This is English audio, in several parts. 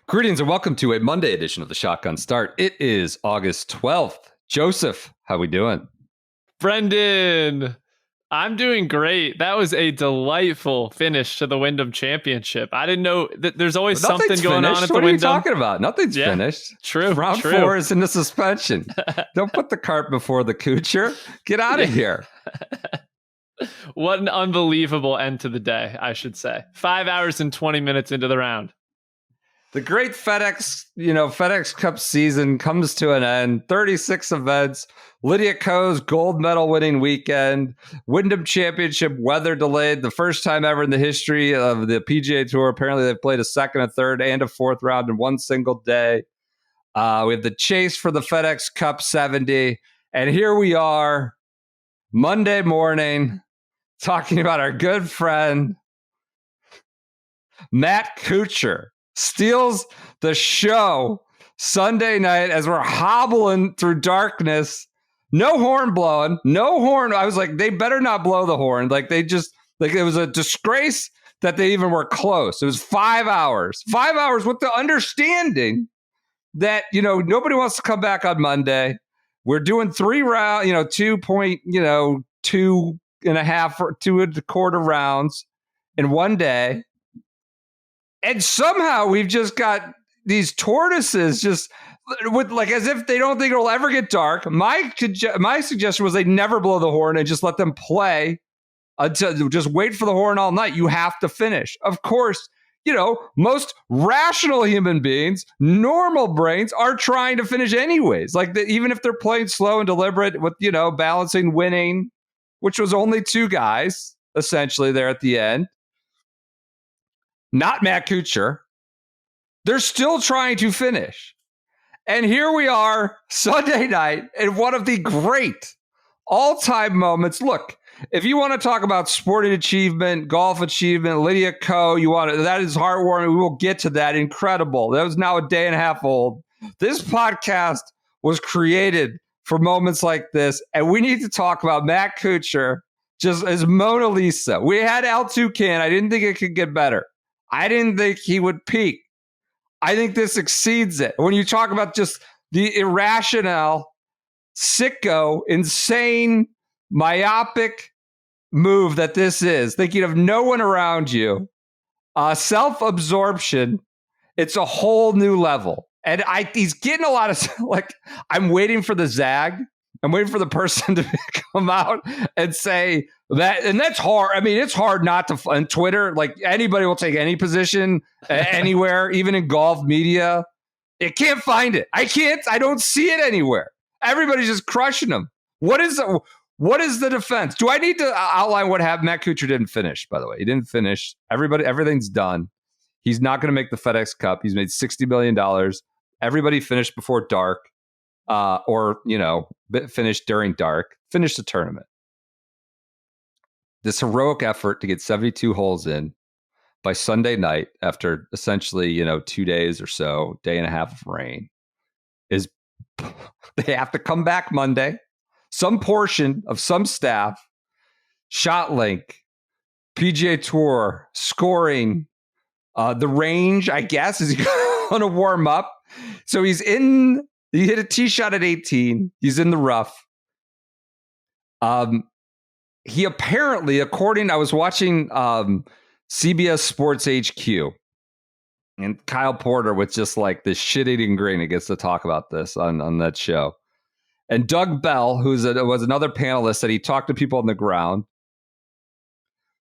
Greetings and welcome to a Monday edition of the Shotgun Start. It is August 12th. Joseph, how we doing? Brendan, I'm doing great. That was a delightful finish to the Wyndham Championship. I didn't know that there's always something going on at the Wyndham. What are you talking about? Nothing's finished. True. Round 4 is in the suspension. Don't put the cart before the Kuchar. Get out of here. What an unbelievable end to the day, I should say. 5 hours and 20 minutes into the round. The great FedEx Cup season comes to an end. 36 events. Lydia Ko's gold medal winning weekend. Wyndham Championship weather delayed. The first time ever in the history of the PGA Tour. Apparently they've played a second, a third, and a fourth round in one single day. We have the chase for the FedEx Cup 70. And here we are, Monday morning, talking about our good friend, Matt Kuchar. Steals the show Sunday night as we're hobbling through darkness. No horn blowing. No horn. I was like, they better not blow the horn. It was a disgrace that they even were close. It was 5 hours. 5 hours with the understanding that, nobody wants to come back on Monday. We're doing 3 rounds, 2.5 rounds in one day. And somehow we've just got these tortoises just with as if they don't think it'll ever get dark. My suggestion was they never blow the horn and just let them play until just wait for the horn all night. You have to finish. Of course, most rational human beings, normal brains are trying to finish anyways. Even if they're playing slow and deliberate with, balancing winning, which was only 2 guys essentially there at the end. Not Matt Kuchar. They're still trying to finish. And here we are Sunday night in one of the great all-time moments. Look, if you want to talk about sporting achievement, golf achievement, Lydia Ko, that is heartwarming. We will get to that. Incredible. That was now a day and a half old. This podcast was created for moments like this. And we need to talk about Matt Kuchar just as Mona Lisa. We had L2 I didn't think it could get better. I didn't think he would peak. I think this exceeds it. When you talk about just the irrational, sicko, insane, myopic move that this is, thinking of no one around you, self-absorption, it's a whole new level. And he's getting a lot of, I'm waiting for the zag. I'm waiting for the person to come out and say that, and that's hard. I mean, it's hard not to, on Twitter, anybody will take any position anywhere, even in golf media. It can't find it. I don't see it anywhere. Everybody's just crushing them. What is the defense? Do I need to outline what happened? Matt Kuchar didn't finish, by the way. He didn't finish. Everything's done. He's not going to make the FedEx Cup. He's made $60 million. Everybody finished before dark. Finish during dark, finish the tournament. This heroic effort to get 72 holes in by Sunday night after essentially, 2 days or so, day and a half of rain is they have to come back Monday. Some portion of some staff, ShotLink, PGA Tour, scoring, the range, I guess, is going to warm up. So he hit a tee shot at 18. He's in the rough. He apparently, I was watching CBS Sports HQ, and Kyle Porter with just this shit-eating grin. He gets to talk about this on that show. And Doug Bell, was another panelist, said he talked to people on the ground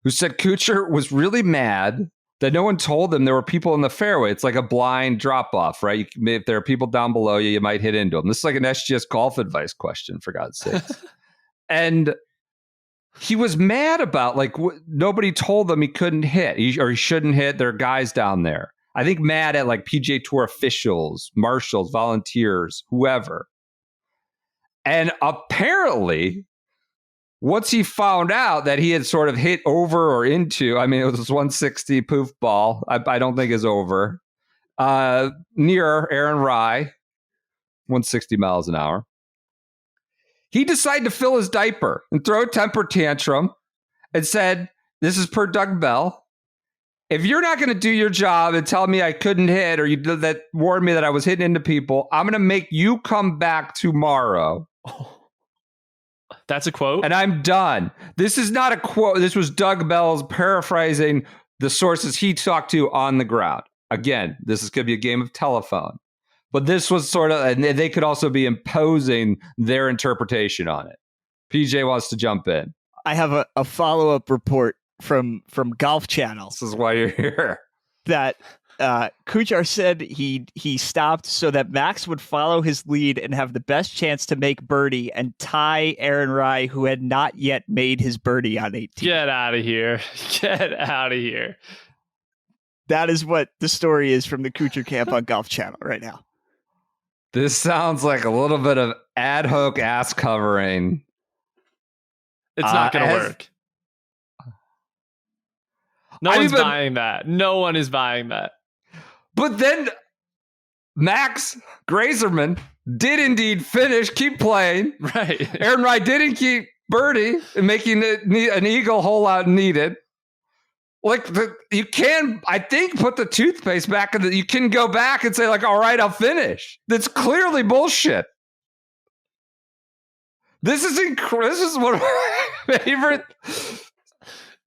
who said Kuchar was really mad that no one told him there were people in the fairway. It's like a blind drop-off, right? If there are people down below you, you might hit into them. This is like an SGS golf advice question, for God's sakes. And he was mad about, nobody told him he couldn't hit, or he shouldn't hit. There are guys down there. I think mad at, PGA Tour officials, marshals, volunteers, whoever. And apparently, once he found out that he had sort of hit over or into, it was 160 poof ball, I don't think is over, near Aaron Rai, 160 miles an hour. He decided to fill his diaper and throw a temper tantrum and said, this is per Doug Bell, if you're not going to do your job and tell me I couldn't hit, or you did that, warned me that I was hitting into people, I'm going to make you come back tomorrow. That's a quote. And I'm done. This is not a quote. This was Doug Bell's paraphrasing the sources he talked to on the ground. Again, this is going to be a game of telephone. But this was sort of, and they could also be imposing their interpretation on it. PJ wants to jump in. I have a follow-up report from Golf Channel. This is why you're here. That Kuchar said he stopped so that Max would follow his lead and have the best chance to make birdie and tie Aaron Rai, who had not yet made his birdie on 18. Get out of here. Get out of here. That is what the story is from the Kuchar camp on Golf Channel right now. This sounds like a little bit of ad hoc ass covering. It's not going to work. No one's buying that. No one is buying that. But then Max Greyserman did indeed finish, keep playing. Right. Aaron Rai didn't keep birdie and making an eagle hole out needed. Like, you can, I think, put the toothpaste back in you can go back and say, like, all right, I'll finish. That's clearly bullshit. This is one of my favorite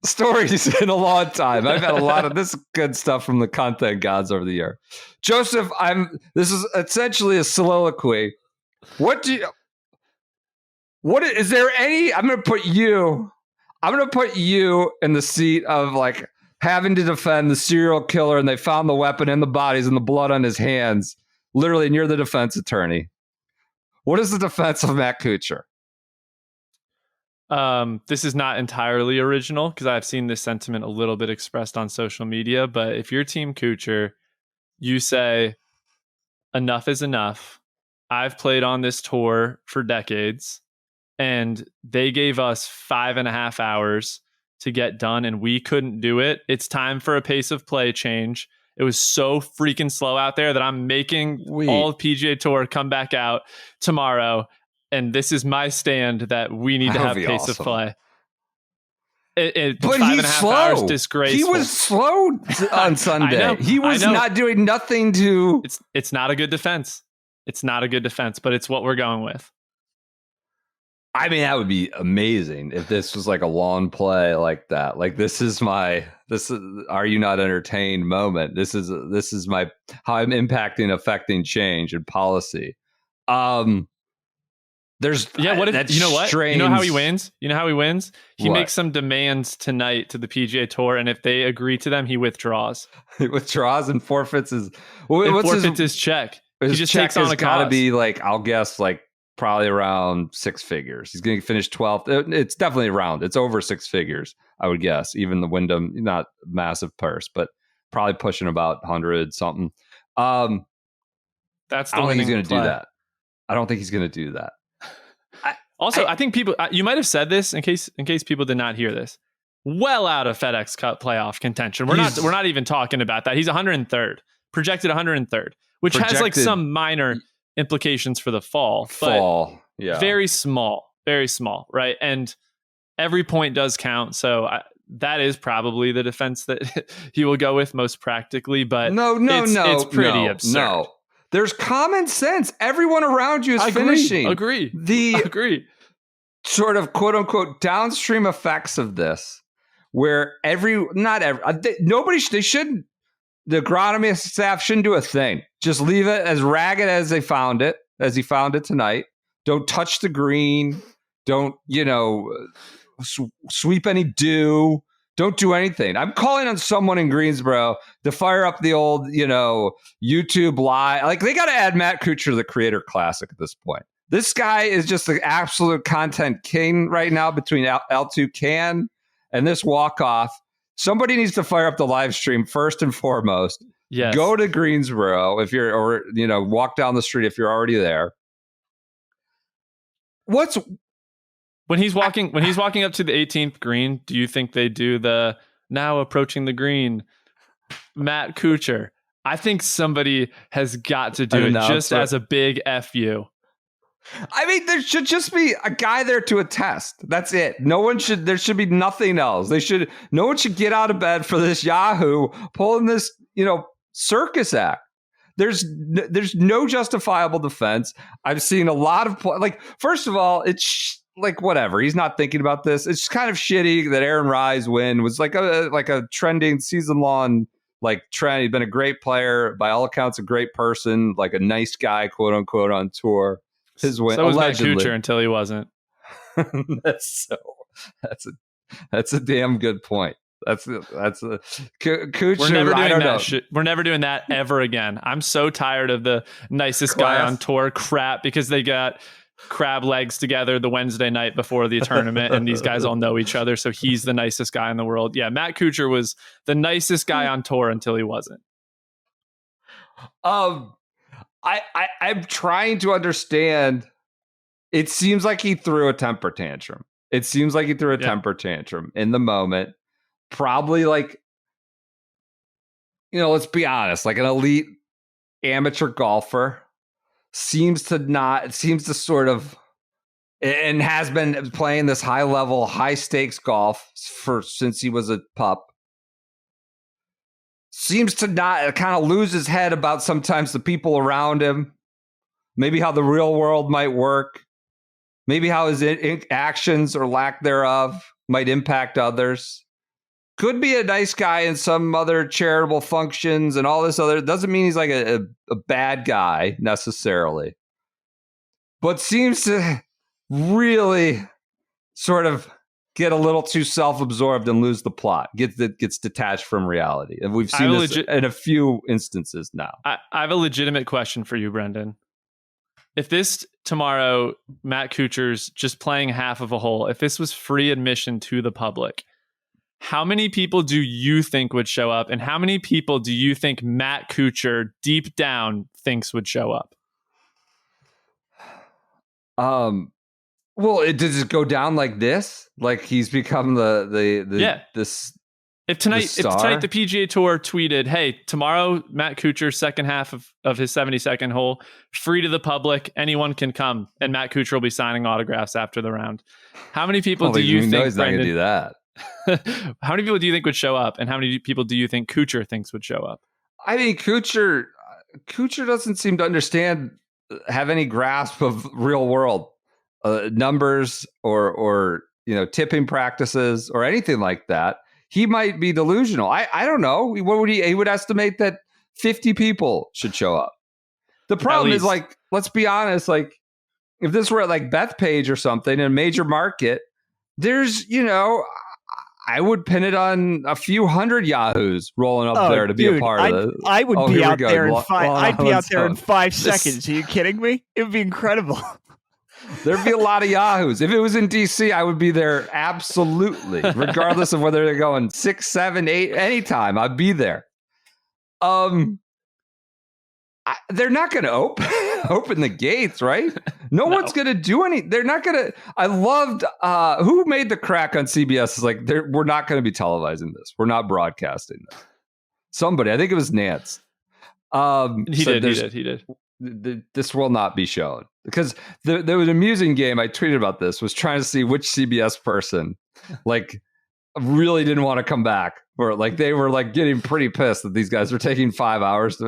stories in a long time. I've had a lot of this good stuff from the content gods over the year. Joseph, this is essentially a soliloquy. Is there any, I'm going to put you in the seat of like having to defend the serial killer, and they found the weapon and the bodies and the blood on his hands, literally, and you're the defense attorney. What is the defense of Matt Kuchar? This is not entirely original because I've seen this sentiment a little bit expressed on social media, but if you're Team Kuchar, you say, enough is enough. I've played on this tour for decades, and they gave us 5.5 hours to get done, and we couldn't do it. It's time for a pace of play change. It was so freaking slow out there that I'm making all of PGA Tour come back out tomorrow. And this is my stand that we need to have pace of play. But 5.5 hours disgraceful. He was slow on Sunday. He was not doing nothing to. It's not a good defense. It's not a good defense, but it's what we're going with. I mean, that would be amazing if this was like a long play like that. Like, this is are you not entertained moment. This is my how I'm affecting change and policy. What if you know what? Strange. You know how he wins? He makes some demands tonight to the PGA Tour, and if they agree to them, he withdraws. He withdraws and forfeits his his check. He just check takes on a got to be like, I'll guess, like probably around 6 figures. He's going to finish 12th. It's definitely around. It's over 6 figures, I would guess. Even the Windham, not massive purse, but probably pushing about 100 something. That's the I don't think he's going to do that. I don't think he's going to do that. I think people, you might have said this in case people did not hear this. Well out of FedEx Cup playoff contention. We're not even talking about that. He's 103rd, projected 103rd, which has like some minor implications for the fall. Yeah, very small, right? And every point does count. So that is probably the defense that he will go with most practically. But it's pretty absurd. No. There's common sense. Everyone around you is finishing. Agree. The sort of quote unquote downstream effects of this, where the agronomy staff shouldn't do a thing. Just leave it as ragged as he found it tonight. Don't touch the green. Don't, sweep any dew. Don't do anything. I'm calling on someone in Greensboro to fire up the old, YouTube live. Like, they got to add Matt Kuchar to the Creator Classic at this point. This guy is just the absolute content king right now between L2 Can and this walk-off. Somebody needs to fire up the live stream first and foremost. Yes. Go to Greensboro walk down the street if you're already there. When he's walking up to the 18th green, do you think they do the now approaching the green, Matt Kuchar? I think somebody has got to do it just as a big FU. I mean, there should just be a guy there to attest. That's it. There should be nothing else. No one should get out of bed for this Yahoo pulling this, circus act. There's no justifiable defense. I've seen a lot of first of all, it's whatever. He's not thinking about this. It's kind of shitty that Aaron Rai's win was like a trending season long trend. He's been a great player, by all accounts, a great person, like a nice guy, quote unquote, on tour. His win, so was Matt allegedly. Kuchar until he wasn't. That's a damn good point. Kuchar. We're never doing I don't that know. shit. We're never doing that ever again. I'm so tired of the nicest guy on tour crap because they got crab legs together the Wednesday night before the tournament, and these guys all know each other, so he's the nicest guy in the world. Yeah, Matt Kuchar was the nicest guy on tour until he wasn't. I'm trying to understand. It seems like he threw a temper tantrum. Temper tantrum in the moment. Probably let's be honest, like an elite amateur golfer seems to sort of, and has been playing this high level, high stakes golf since he was a pup. Seems to not kind of lose his head about sometimes the people around him, maybe how the real world might work, maybe how his actions or lack thereof might impact others. Could be a nice guy in some other charitable functions and all this other. Doesn't mean he's like a bad guy necessarily, but seems to really sort of get a little too self-absorbed and lose the plot. Gets detached from reality, and we've seen this in a few instances now. I have a legitimate question for you, Brendan. If this tomorrow, Matt Kuchar's just playing half of a hole, if this was free admission to the public, how many people do you think would show up, and how many people do you think Matt Kuchar deep down thinks would show up? Well, does it go down like this? Like he's become this. If tonight the PGA Tour tweeted, "Hey, tomorrow Matt Kuchar second half of his 72nd hole, free to the public, anyone can come," and Matt Kuchar will be signing autographs after the round. How many people do you think? He's not going to do that. How many people do you think would show up, and how many people do you think Kuchar thinks would show up? I mean, Kuchar doesn't seem to have any grasp of real world numbers or tipping practices or anything like that. He might be delusional. I don't know. What would he would estimate that 50 people should show up. The problem is, let's be honest, if this were at Bethpage or something in a major market, there's, I would pin it on a few hundred Yahoos rolling up there to be a part of it. I would be out there in five. I'd be out there in 5 seconds. Are you kidding me? It would be incredible. There'd be a lot of Yahoos. If it was in DC, I would be there absolutely, regardless of whether they're going 6, 7, 8, anytime. I'd be there. They're not going to open the gates, right? No one's going to do any. They're not going to. I loved who made the crack on CBS. Is we're not going to be televising this. We're not broadcasting this. Somebody, I think it was Nance. He did. This will not be shown because there was an amusing game. I tweeted about this. Was trying to see which CBS person really didn't want to come back, or they were getting pretty pissed that these guys were taking 5 hours.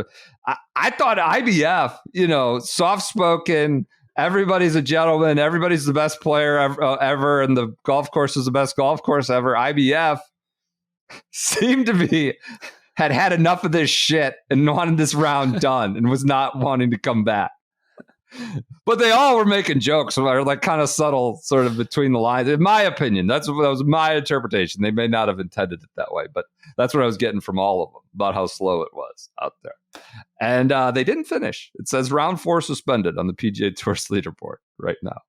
I thought IBF, soft spoken. Everybody's a gentleman. Everybody's the best player ever, and the golf course is the best golf course ever. IBF seemed to be. Had enough of this shit and wanted this round done and was not wanting to come back. But they all were making jokes, or kind of subtle, sort of between the lines. In my opinion, that was my interpretation. They may not have intended it that way, but that's what I was getting from all of them about how slow it was out there. And they didn't finish. It says round 4 suspended on the PGA Tour's leaderboard right now.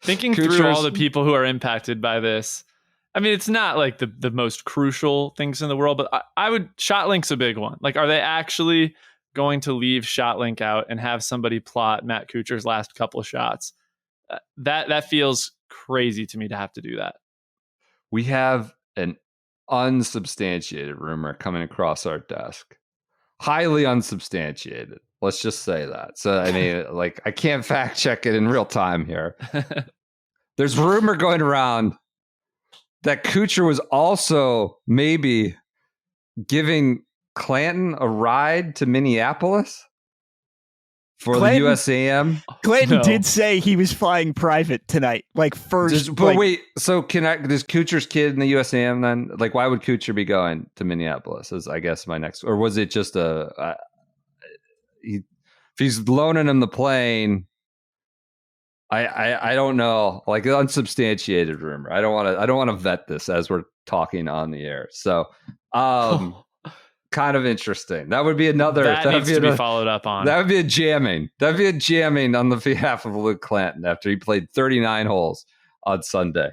Thinking through all the people who are impacted by this, I mean, it's not the most crucial things in the world, but I would. ShotLink's a big one. Are they actually going to leave ShotLink out and have somebody plot Matt Kuchar's last couple of shots? That feels crazy to me to have to do that. We have an unsubstantiated rumor coming across our desk. highly unsubstantiated. Let's just say that. So, I mean, like, I can't fact check it in real time here. There's rumor going around that Kuchar was also maybe giving Clanton a ride to Minneapolis for the USAM. Clanton did say he was flying private tonight, like first. But wait, so does Kuchar's kid in the USAM then? Like, why would Kuchar be going to Minneapolis? Is I guess my next, or was it just if he's loaning him the plane? I don't know, like unsubstantiated rumor. I don't want to vet this as we're talking on the air. So, kind of interesting. That would be another. That needs to be followed up on. That would be a jamming. That'd be a jamming on the behalf of Luke Clanton after he played 39 holes on Sunday.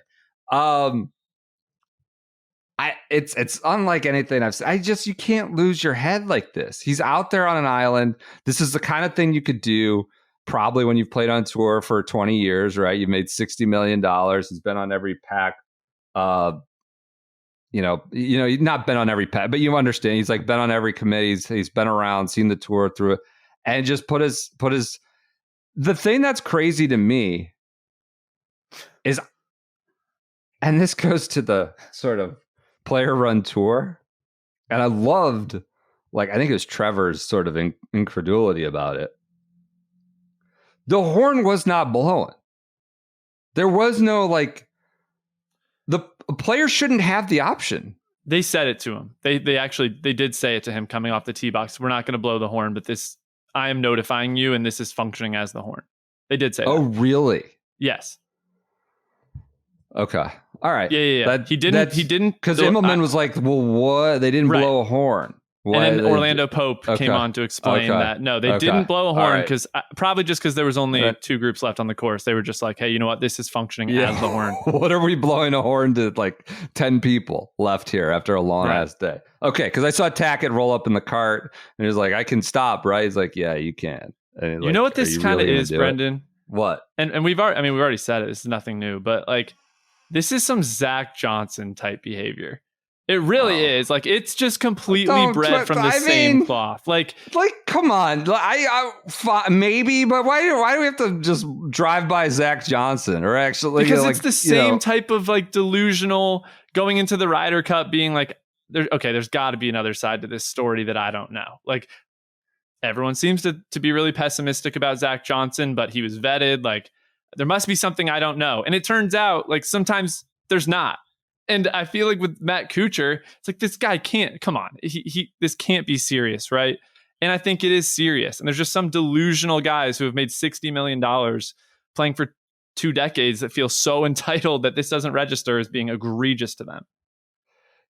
It's unlike anything I've seen. You can't lose your head like this. He's out there on an island. This is the kind of thing you could do probably when you've played on tour for 20 years, right? You've made $60 million. He's been on every pack. He's not been on every pack, but you understand. He's like been on every committee. He's been around, seen the tour through it, and just put his. The thing that's crazy to me is, and this goes to the sort of player run tour, and I loved, like, I think it was Trevor's sort of incredulity about it. The horn was not blowing. There was no, like, the player shouldn't have the option. They said it to him. They did say it to him coming off the tee box. We're not going to blow the horn, but I am notifying you, and this is functioning as the horn. They did say that. Oh, really? Yes. Okay. All right. Yeah. He didn't. Because Immelman was like, well, what? They didn't blow a horn. Why and then Orlando Pope came on to explain that. No, they didn't blow a horn because probably just because there was only two groups left on the course. They were just like, hey, you know what? This is functioning as the horn. What are we blowing a horn to, like 10 people left here after a long ass day? Okay, because I saw Tackett roll up in the cart and he was like, I can stop, right? He's like, yeah, you can. And you know what this kind of is, Brendan? What? And we've already said it. This is nothing new, but like this is some Zach Johnson type behavior. It really is. Like, it's just completely bred from the same cloth. Like, come on. Maybe, but why do we have to just drive by Zach Johnson? Or actually, because it's the same type of, like, delusional going into the Ryder Cup being like, there's got to be another side to this story that I don't know. Like, everyone seems to be really pessimistic about Zach Johnson, but he was vetted. Like, there must be something I don't know. And it turns out, like, sometimes there's not. And I feel like with Matt Kuchar, it's like, this guy can't, come on, this can't be serious, right? And I think it is serious. And there's just some delusional guys who have made $60 million playing for 2 decades that feel so entitled that this doesn't register as being egregious to them.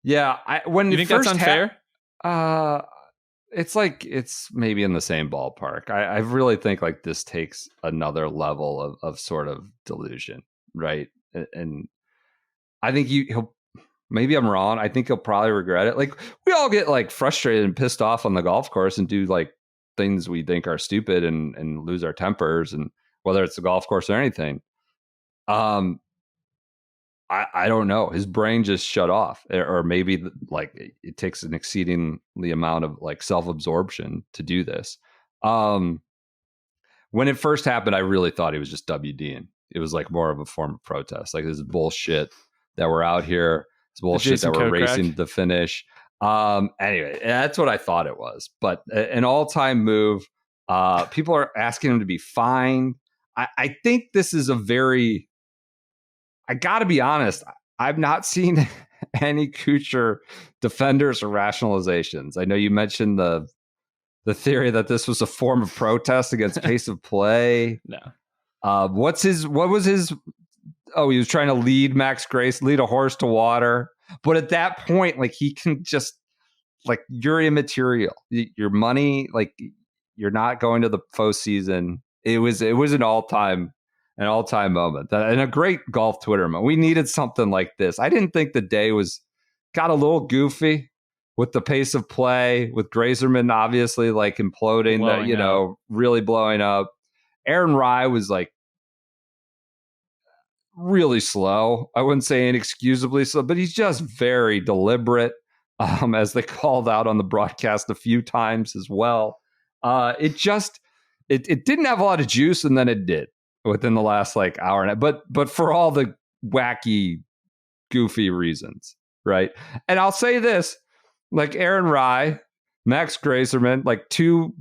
Yeah. When you think that's unfair? It's maybe in the same ballpark. I really think like this takes another level of sort of delusion, right? And I think maybe I'm wrong. I think he'll probably regret it. Like, we all get like frustrated and pissed off on the golf course and do like things we think are stupid and lose our tempers, and whether it's the golf course or anything. I don't know. His brain just shut off, or maybe like it takes an exceedingly amount of like self-absorption to do this. When it first happened, I really thought he was just WDing. It was like more of a form of protest. Like, this is bullshit that we're out here. It's bullshit that we're racing to the finish. Anyway, that's what I thought it was. But an all-time move. People are asking him to be fined. I think this is I got to be honest, I've not seen any Kuchar defenders or rationalizations. I know you mentioned the theory that this was a form of protest against pace of play. No. What was his? Oh, he was trying to lead a horse to water. But at that point, like, he can just, like, you're immaterial. Your money, like, you're not going to the postseason. It was an all-time moment and a great golf Twitter moment. We needed something like this. I didn't think the day got a little goofy with the pace of play, with Greyserman obviously like imploding, really blowing up. Aaron Rai was like really slow. I wouldn't say inexcusably slow, but he's just very deliberate, as they called out on the broadcast a few times as well. It didn't have a lot of juice, and then it did within the last like hour and a half. But for all the wacky, goofy reasons, right? And I'll say this, like Aaron Rai, Max Greyserman, like two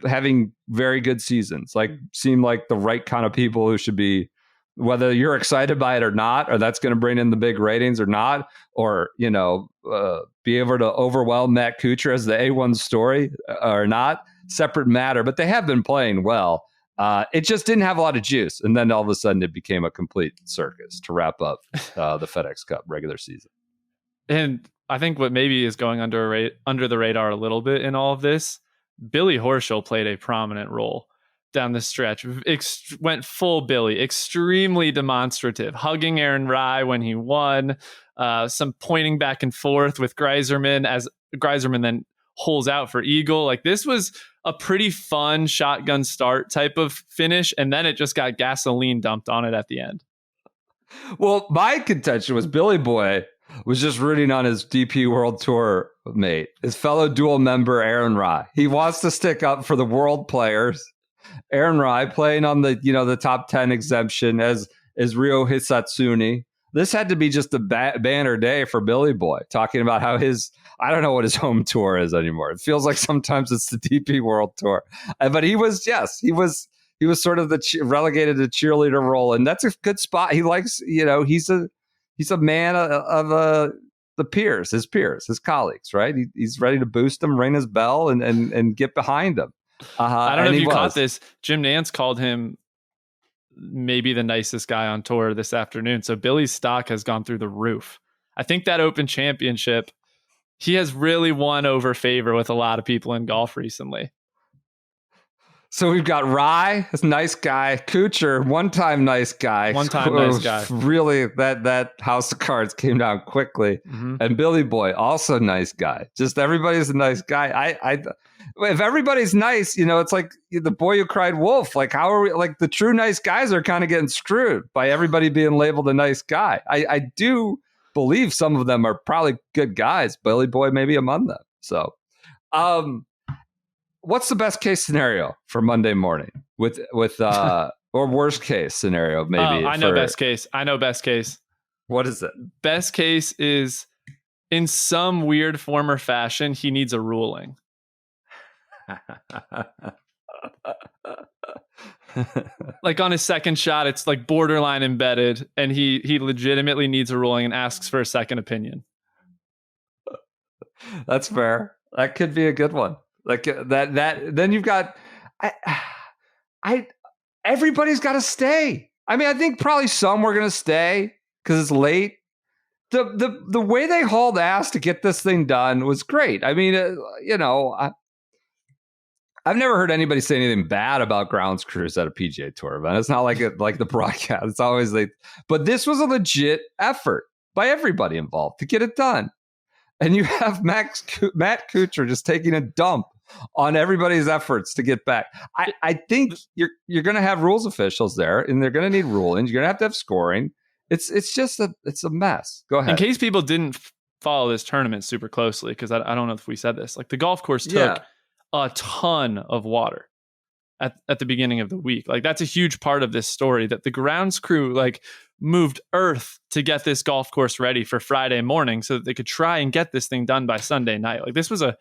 having very good seasons, like seem like the right kind of people who should be, whether you're excited by it or not, or that's going to bring in the big ratings or not, or, be able to overwhelm Matt Kuchar as the A1 story or not, separate matter, but they have been playing well. It just didn't have a lot of juice. And then all of a sudden it became a complete circus to wrap up the FedEx Cup regular season. And I think what maybe is going under the radar a little bit in all of this, Billy Horschel played a prominent role down the stretch. Went full Billy, extremely demonstrative, hugging Aaron Rai when he won, some pointing back and forth with Greyserman as Greyserman then holes out for eagle. Like, this was a pretty fun shotgun start type of finish, and then it just got gasoline dumped on it at the end. Well, my contention was Billy Boy was just rooting on his DP World Tour mate, his fellow dual member Aaron Rai. He wants to stick up for the world players. Aaron Rai playing on the top 10 exemption as Ryo Hisatsune. This had to be just a banner day for Billy Boy, talking about how I don't know what his home tour is anymore. It feels like sometimes it's the DP World Tour. But he was sort of relegated to cheerleader role, and that's a good spot. He likes, he's a man of his peers, his colleagues, right? He's ready to boost them, ring his bell, and get behind them. I don't know if you caught this. Jim Nantz called him maybe the nicest guy on tour this afternoon. So Billy's stock has gone through the roof. I think that Open Championship, he has really won over favor with a lot of people in golf recently. So we've got Rai, this nice guy. Kuchar, one-time nice guy. Nice guy. Really, that house of cards came down quickly. Mm-hmm. And Billy Boy, also nice guy. Just everybody's a nice guy. If everybody's nice, it's like the boy who cried wolf. Like, how are we? Like, the true nice guys are kind of getting screwed by everybody being labeled a nice guy. I do believe some of them are probably good guys. Billy Boy maybe among them. So, what's the best case scenario for Monday morning with or worst case scenario maybe? I know best case. What is it? Best case is, in some weird form or fashion, he needs a ruling. Like, on his second shot, it's like borderline embedded, and he legitimately needs a ruling and asks for a second opinion. That's fair. That could be a good one. Like that. Then you've got, everybody's got to stay. I mean, I think probably some were going to stay because it's late. The way they hauled ass to get this thing done was great. I mean, I've never heard anybody say anything bad about grounds crews at a PGA Tour event. It's not like the broadcast. It's always but this was a legit effort by everybody involved to get it done. And you have Matt Kuchar just taking a dump on everybody's efforts to get back. I think you're going to have rules officials there, and they're going to need rulings. You're going to have scoring. It's a mess. Go ahead. In case people didn't follow this tournament super closely, because I don't know if we said this, like, the golf course took a ton of water at the beginning of the week. Like, that's a huge part of this story, that the grounds crew moved earth to get this golf course ready for Friday morning so that they could try and get this thing done by Sunday night. Like, this was a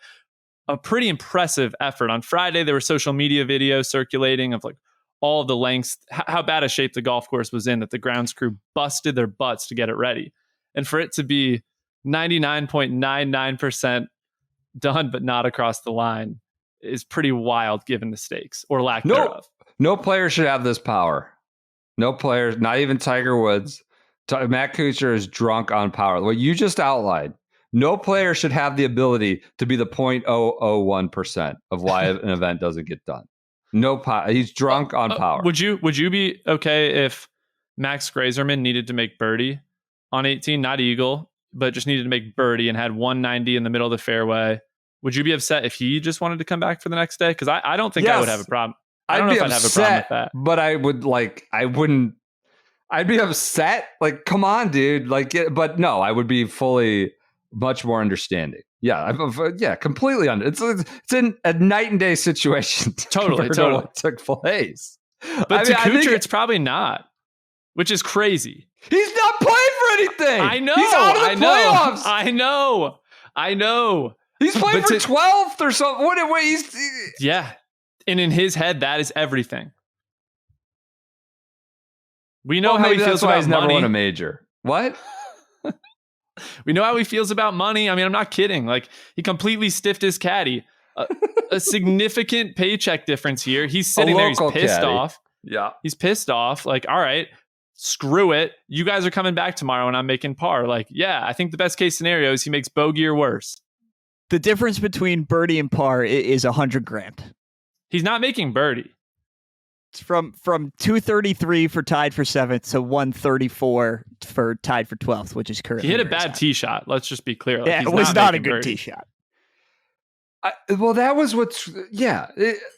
pretty impressive effort. On Friday, there were social media videos circulating of all of the lengths, how bad a shape the golf course was in, that the grounds crew busted their butts to get it ready. And for it to be 99.99% done, but not across the line, is pretty wild given the stakes or lack thereof. No player should have this power. No players, not even Tiger Woods. Matt Kuchar is drunk on power. What you just outlined, no player should have the ability to be the 0.001% of why an event doesn't get done. No power. He's drunk on power. Would you be okay if Max Greyserman needed to make birdie on 18, not eagle, but just needed to make birdie and had 190 in the middle of the fairway? Would you be upset if he just wanted to come back for the next day? Because I don't think I would have a problem. I don't know if I'd have a problem with that. But I'd be upset. Like, come on, dude. But no, I would be fully much more understanding. Yeah, completely under. It's in a night and day situation. Totally. What took place. But to Kuchar, it's probably not, which is crazy. He's not playing for anything. I know. He's out of the playoffs. I know. He's playing for 12th or something. What? Yeah. And in his head, that is everything. We know how he feels about he's never money. won a major. What? We know how he feels about money. I mean, I'm not kidding. Like, he completely stiffed his caddy. A significant paycheck difference here. He's sitting there. He's pissed off. Yeah. He's pissed off. Like, all right, screw it. You guys are coming back tomorrow and I'm making par. Like, yeah, I think the best case scenario is he makes bogey or worse. The difference between birdie and par is $100,000. He's not making birdie. It's from 233 for tied for 7th to 134 for tied for 12th, which is currently. He hit a bad tee shot. Let's just be clear. Like, yeah, it was not a good tee shot. Well, that was what's. Yeah,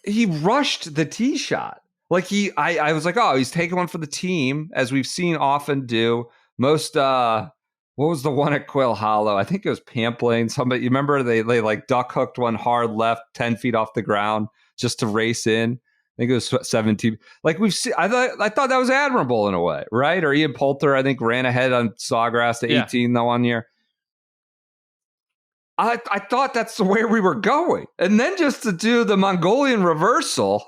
he rushed the tee shot. Like I was like, oh, he's taking one for the team, as we've seen often do. Most. What was the one at Quail Hollow? I think it was Pamplane. Somebody, you remember they like duck hooked one hard left 10 feet off the ground just to race in. I think it was 17. Like we've seen, I thought that was admirable in a way, right? Or Ian Poulter, I think, ran ahead on Sawgrass to 18 the one year. I thought that's the way we were going. And then just to do the Mongolian reversal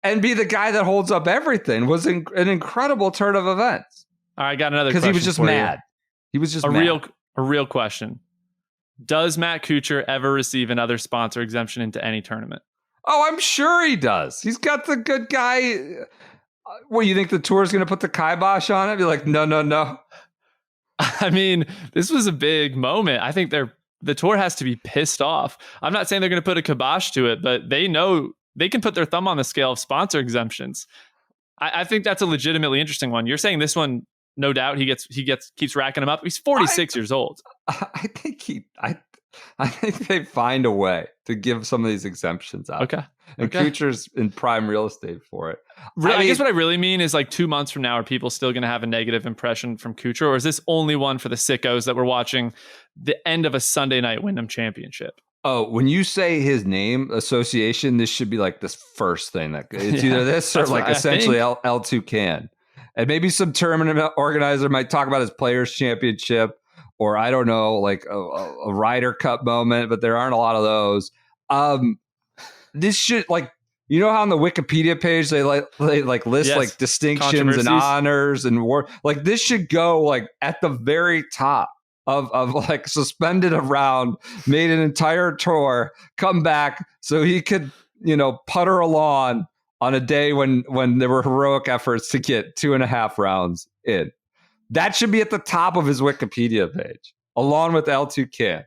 and be the guy that holds up everything was an incredible turn of events. All right, I got another question. Because he was just mad. He was just a real question. Does Matt Kuchar ever receive another sponsor exemption into any tournament? Oh, I'm sure he does. He's got the good guy. What, you think the tour is going to put the kibosh on it? Be like, no. I mean, this was a big moment. I think the tour has to be pissed off. I'm not saying they're going to put a kibosh to it, but they know they can put their thumb on the scale of sponsor exemptions. I think that's a legitimately interesting one. You're saying this one, no doubt, he keeps racking them up. He's 46 years old. I think they find a way to give some of these exemptions out. Okay. And Kuchar's in prime real estate for it. I guess what I really mean is, like, 2 months from now, are people still going to have a negative impression from Kuchar? Or is this only one for the sickos that were watching the end of a Sunday night Wyndham Championship? Oh, when you say his name association, this should be like this first thing. It's either this or like essentially L2 can. And maybe some tournament organizer might talk about his Players Championship, or I don't know, like a Ryder Cup moment, but there aren't a lot of those. This should, like, you know how on the Wikipedia page they list like distinctions and honors and war. Like, this should go like at the very top of like suspended a round, made an entire tour, come back so he could, putter along on a day when there were heroic efforts to get 2.5 rounds in. That should be at the top of his Wikipedia page, along with L2 Can.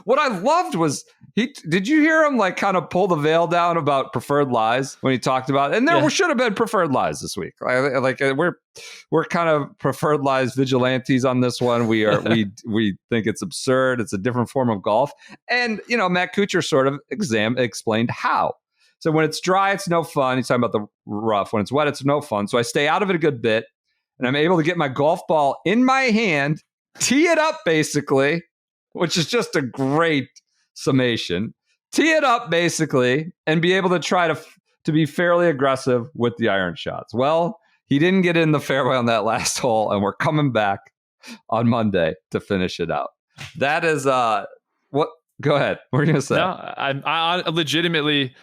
What I loved was, did you hear him like kind of pull the veil down about preferred lies when he talked about it? And there should have been preferred lies this week. Like we're kind of preferred lies vigilantes on this one. We think it's absurd. It's a different form of golf. And, Matt Kuchar sort of explained how. So when it's dry, it's no fun. He's talking about the rough. When it's wet, it's no fun. So I stay out of it a good bit, and I'm able to get my golf ball in my hand, tee it up basically, which is just a great summation. Tee it up basically, and be able to try to be fairly aggressive with the iron shots. Well, he didn't get in the fairway on that last hole, and we're coming back on Monday to finish it out. That is what. Go ahead. What are you gonna say? No, I legitimately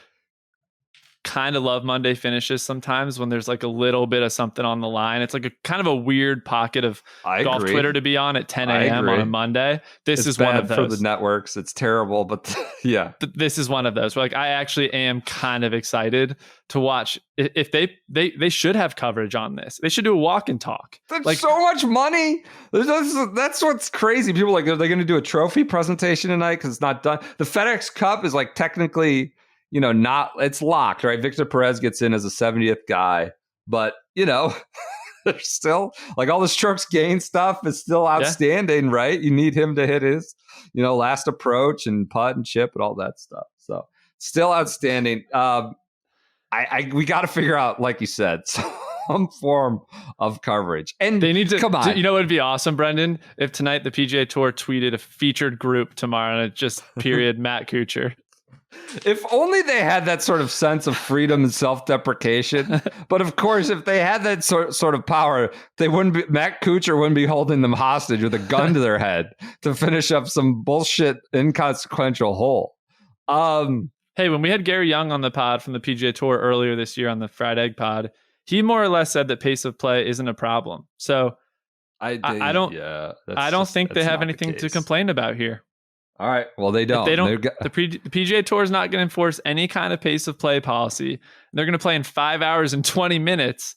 kind of love Monday finishes sometimes when there's like a little bit of something on the line. It's like a kind of a weird pocket of golf Twitter to be on at 10 a.m. on a Monday. It's is one of those. For the networks. It's terrible, but yeah. This is one of those where, like, I actually am kind of excited to watch. If they should have coverage on this. They should do a walk and talk. There's like so much money. That's what's crazy. People are like, are they going to do a trophy presentation tonight because it's not done? The FedEx Cup is like technically, not, it's locked, right? Victor Perez gets in as a 70th guy, but there's still like all the strokes gained stuff is still outstanding, right? You need him to hit his, last approach and putt and chip and all that stuff. So still outstanding. We got to figure out, like you said, some form of coverage. And they need to come on. You know what would be awesome, Brendan? If tonight the PGA Tour tweeted a featured group tomorrow and it just period Matt Kuchar. If only they had that sort of sense of freedom and self-deprecation. But of course, if they had that sort of power, Matt Kuchar wouldn't be holding them hostage with a gun to their head to finish up some bullshit, inconsequential hole. Hey, when we had Gary Young on the pod from the PGA Tour earlier this year on the Fried Egg pod, he more or less said that pace of play isn't a problem. So I don't think they have anything to complain about here. All right. Well, they don't. The PGA Tour is not going to enforce any kind of pace of play policy. They're going to play in 5 hours and 20 minutes.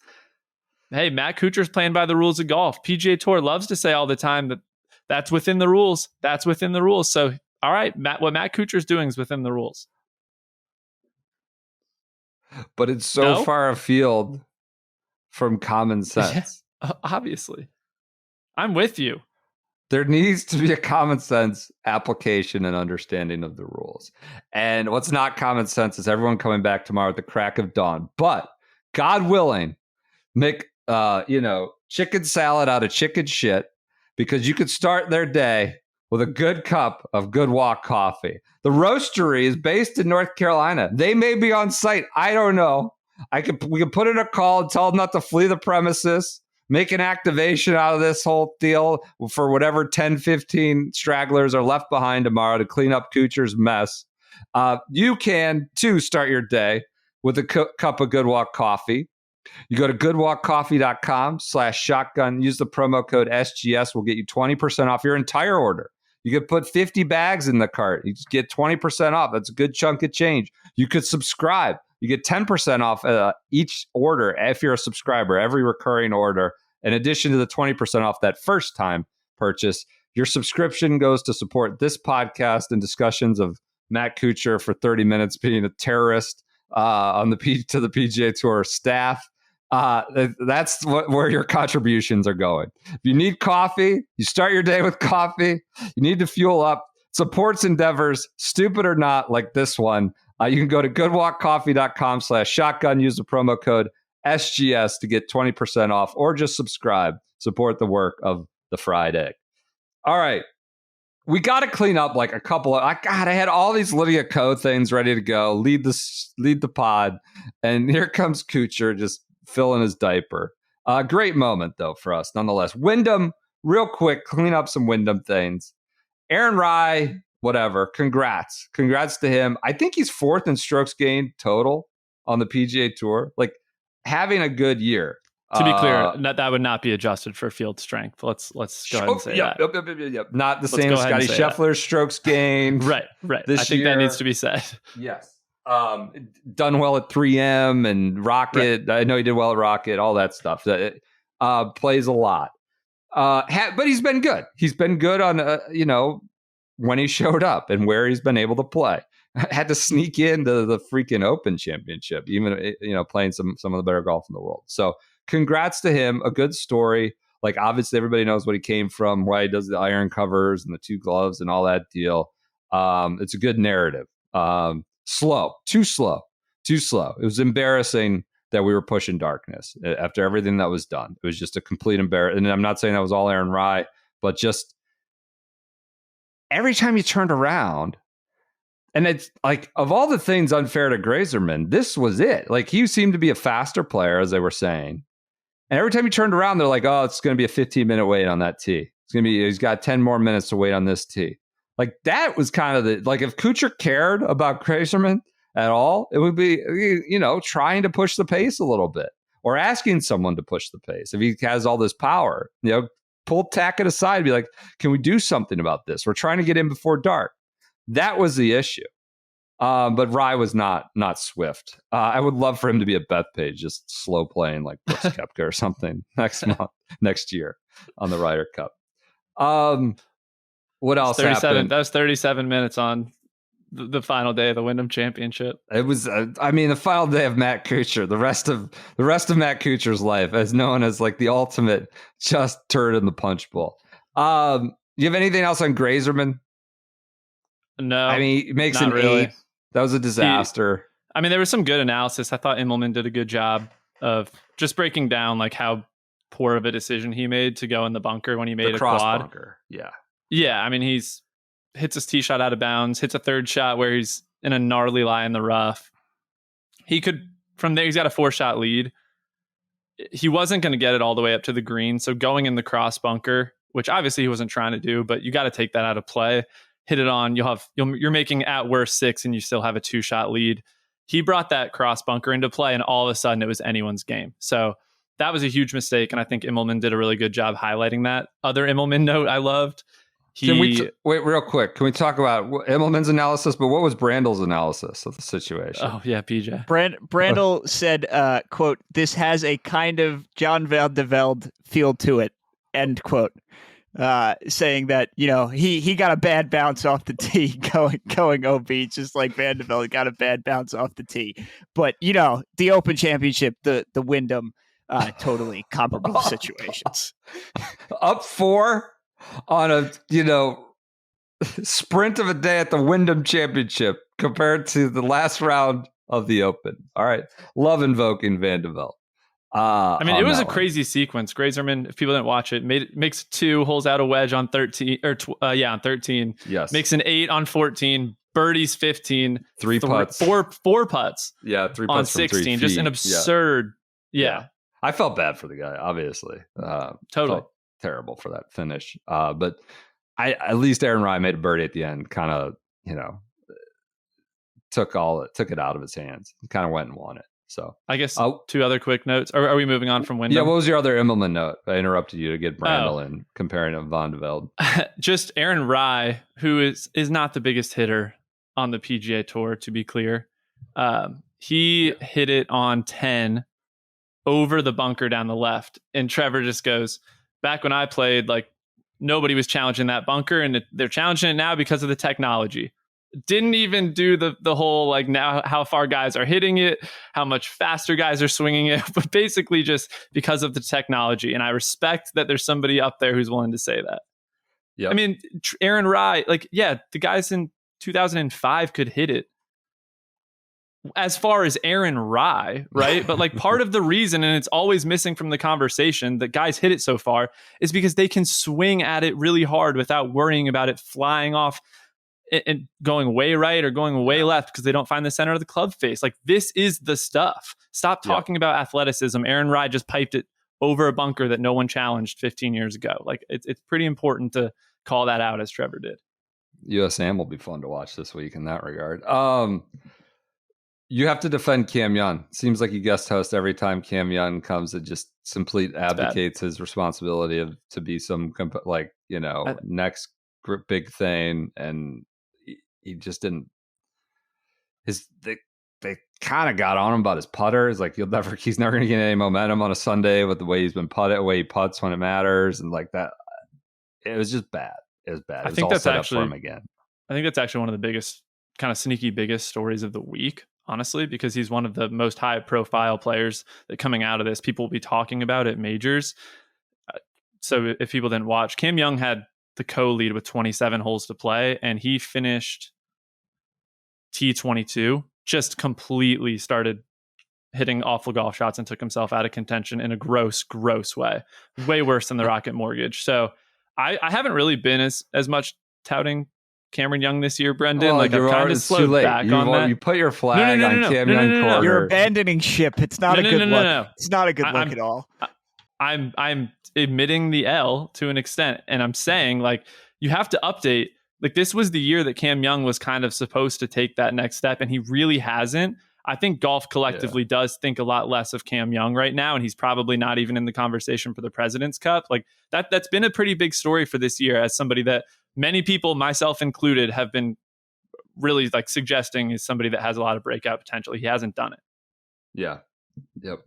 Hey, Matt Kuchar's playing by the rules of golf. PGA Tour loves to say all the time that that's within the rules. That's within the rules. So, all right, what Matt Kuchar's doing is within the rules. But it's so far afield from common sense. Yeah, obviously. I'm with you. There needs to be a common sense application and understanding of the rules. And what's not common sense is everyone coming back tomorrow at the crack of dawn. But God willing, make chicken salad out of chicken shit, because you could start their day with a good cup of Good Walk coffee. The roastery is based in North Carolina. They may be on site. I don't know. We could put in a call and tell them not to flee the premises. Make an activation out of this whole deal for whatever 10, 15 stragglers are left behind tomorrow to clean up Kuchar's mess. You can, too, start your day with a cup of Good Walk coffee. You go to goodwalkcoffee.com/shotgun. Use the promo code SGS. We'll get you 20% off your entire order. You could put 50 bags in the cart. You just get 20% off. That's a good chunk of change. You could subscribe. You get 10% off each order if you're a subscriber, every recurring order. In addition to the 20% off that first time purchase, your subscription goes to support this podcast and discussions of Matt Kuchar for 30 minutes being a terrorist to the PGA Tour staff. That's where your contributions are going. If you need coffee, you start your day with coffee. You need to fuel up. Supports endeavors, stupid or not, like this one. You can go to goodwalkcoffee.com/shotgun. Use the promo code SGS to get 20% off, or just subscribe. Support the work of the Fried Egg. All right. We got to clean up like a couple of... I had all these Lydia Ko things ready to go. Lead the pod. And here comes Kuchar just filling his diaper. Great moment, though, for us, nonetheless. Windham, real quick, clean up some Windham things. Aaron Rai, whatever. Congrats to him. I think he's fourth in strokes gained total on the PGA Tour. Like, having a good year. To be clear, that would not be adjusted for field strength. Let's go ahead and say that. Yep. Not the same as Scotty Scheffler's strokes gained. Right. I think that needs to be said. Yes. Done well at 3M and Rocket. Right. I know he did well at Rocket, all that stuff. Plays a lot. But he's been good. He's been good on, when he showed up and where he's been able to play. Had to sneak into the freaking Open Championship, even, playing some of the better golf in the world. So congrats to him. A good story. Like, obviously, everybody knows what he came from, why he does the iron covers and the two gloves and all that deal. It's a good narrative. Too slow. It was embarrassing that we were pushing darkness after everything that was done. It was just a complete embarrassment. And I'm not saying that was all Aaron Rai, but just every time you turned around, and it's like, of all the things unfair to Greyserman, this was it. Like, he seemed to be a faster player, as they were saying. And every time he turned around, they're like, oh, it's going to be a 15-minute wait on that tee. He's got 10 more minutes to wait on this tee. Like, that was kind of if Kuchar cared about Greyserman at all, it would be, trying to push the pace a little bit, or asking someone to push the pace. If he has all this power, pull Tackett aside and be like, can we do something about this? We're trying to get in before dark. That was the issue. But Rai was not swift. I would love for him to be a Bethpage, just slow playing like Brooks Koepka or something next year on the Ryder Cup. What else happened? That was 37 minutes on the final day of the Wyndham Championship. It was, the final day of Matt Kuchar. The rest of Matt Kuchar's life, as known as like the ultimate just turd in the punch bowl. You have anything else on Greyserman? No, he makes an really. 8. That was a disaster. There was some good analysis. I thought Immelman did a good job of just breaking down like how poor of a decision he made to go in the bunker when he made a cross quad. bunker. Yeah. Yeah. I mean, hits his tee shot out of bounds, hits a third shot where he's in a gnarly lie in the rough. He could, from there, he's got a 4-shot lead. He wasn't going to get it all the way up to the green. So going in the cross bunker, which obviously he wasn't trying to do, but you got to take that out of play. Hit it on, you're making at worst 6 and you still have a 2-shot lead. He brought that cross bunker into play and all of a sudden it was anyone's game. So that was a huge mistake. And I think Immelman did a really good job highlighting that. Other Immelman note I loved. Wait real quick? Can we talk about Immelman's analysis? But what was Brandel's analysis of the situation? Oh yeah, PJ. Brandel said, "quote This has a kind of John Van de Velde feel to it." End quote. Saying that he got a bad bounce off the tee going OB, just like Van de Velde got a bad bounce off the tee. But the Open Championship, the Windham, totally comparable situations. Up 4. On a sprint of a day at the Wyndham Championship compared to the last round of the Open. All right, love invoking Van de Velde. I mean, it was a crazy sequence. Greyserman, if people didn't watch it, makes 2, holes out a wedge on 13 on 13. Yes, makes an 8 on 14, birdies 15, 3 putts, four putts. Yeah, 3 putts on 16. Just an absurd. Yeah. I felt bad for the guy, obviously. Totally. Terrible for that finish, but at least Aaron Rai made a birdie at the end. Kind of, took it out of his hands. Kind of went and won it. So I guess 2 other quick notes. Are we moving on from Wyndham? Yeah. What was your other Immelman note? I interrupted you to get Brandel in comparing to Van de Velde. Just Aaron Rai, who is not the biggest hitter on the PGA Tour, to be clear. He hit it on 10 over the bunker down the left, and Trevor just goes, back when I played, like nobody was challenging that bunker, and they're challenging it now because of the technology. Didn't even do the whole like now how far guys are hitting it, how much faster guys are swinging it, but basically just because of the technology. And I respect that there's somebody up there who's willing to say that. Yeah, I mean, Aaron Rai, the guys in 2005 could hit it as far as Aaron Rai, right? But like part of the reason, and it's always missing from the conversation, that guys hit it so far is because they can swing at it really hard without worrying about it flying off and going way right or going way left because they don't find the center of the club face. Like this is the stuff. Stop talking about athleticism. Aaron Rai just piped it over a bunker that no one challenged 15 years ago. Like it's pretty important to call that out as Trevor did. USAM will be fun to watch this week in that regard. You have to defend Cam Young. Seems like you guest host every time Cam Young comes. It just simply abdicates his responsibility to be some next big thing, and he just didn't. They kind of got on him about his putter. It's like he's never going to get any momentum on a Sunday with the way he's been the way he putts when it matters, and like that. It was just bad. It was bad. I think that's actually up for him again. I think that's actually one of the biggest, kind of sneaky biggest stories of the week. Honestly, because he's one of the most high profile players that coming out of this, people will be talking about at majors. So if people didn't watch, Cam Young had the co-lead with 27 holes to play, and he finished T22, just completely started hitting awful golf shots and took himself out of contention in a gross way, way worse than the Rocket Mortgage. So I haven't really been as much touting Cameron Young this year, Brendan. I've kind of slowed back on that. You put your flag on Cam Young corner. You're abandoning ship. It's not a good look. No. It's not a good look at all. I'm admitting the L to an extent, and I'm saying like you have to update. Like this was the year that Cam Young was kind of supposed to take that next step, and he really hasn't. I think golf collectively does think a lot less of Cam Young right now, and he's probably not even in the conversation for the President's Cup. Like that's been a pretty big story for this year, as somebody that many people, myself included, have been really like suggesting is somebody that has a lot of breakout potential. He hasn't done it. Yeah. Yep.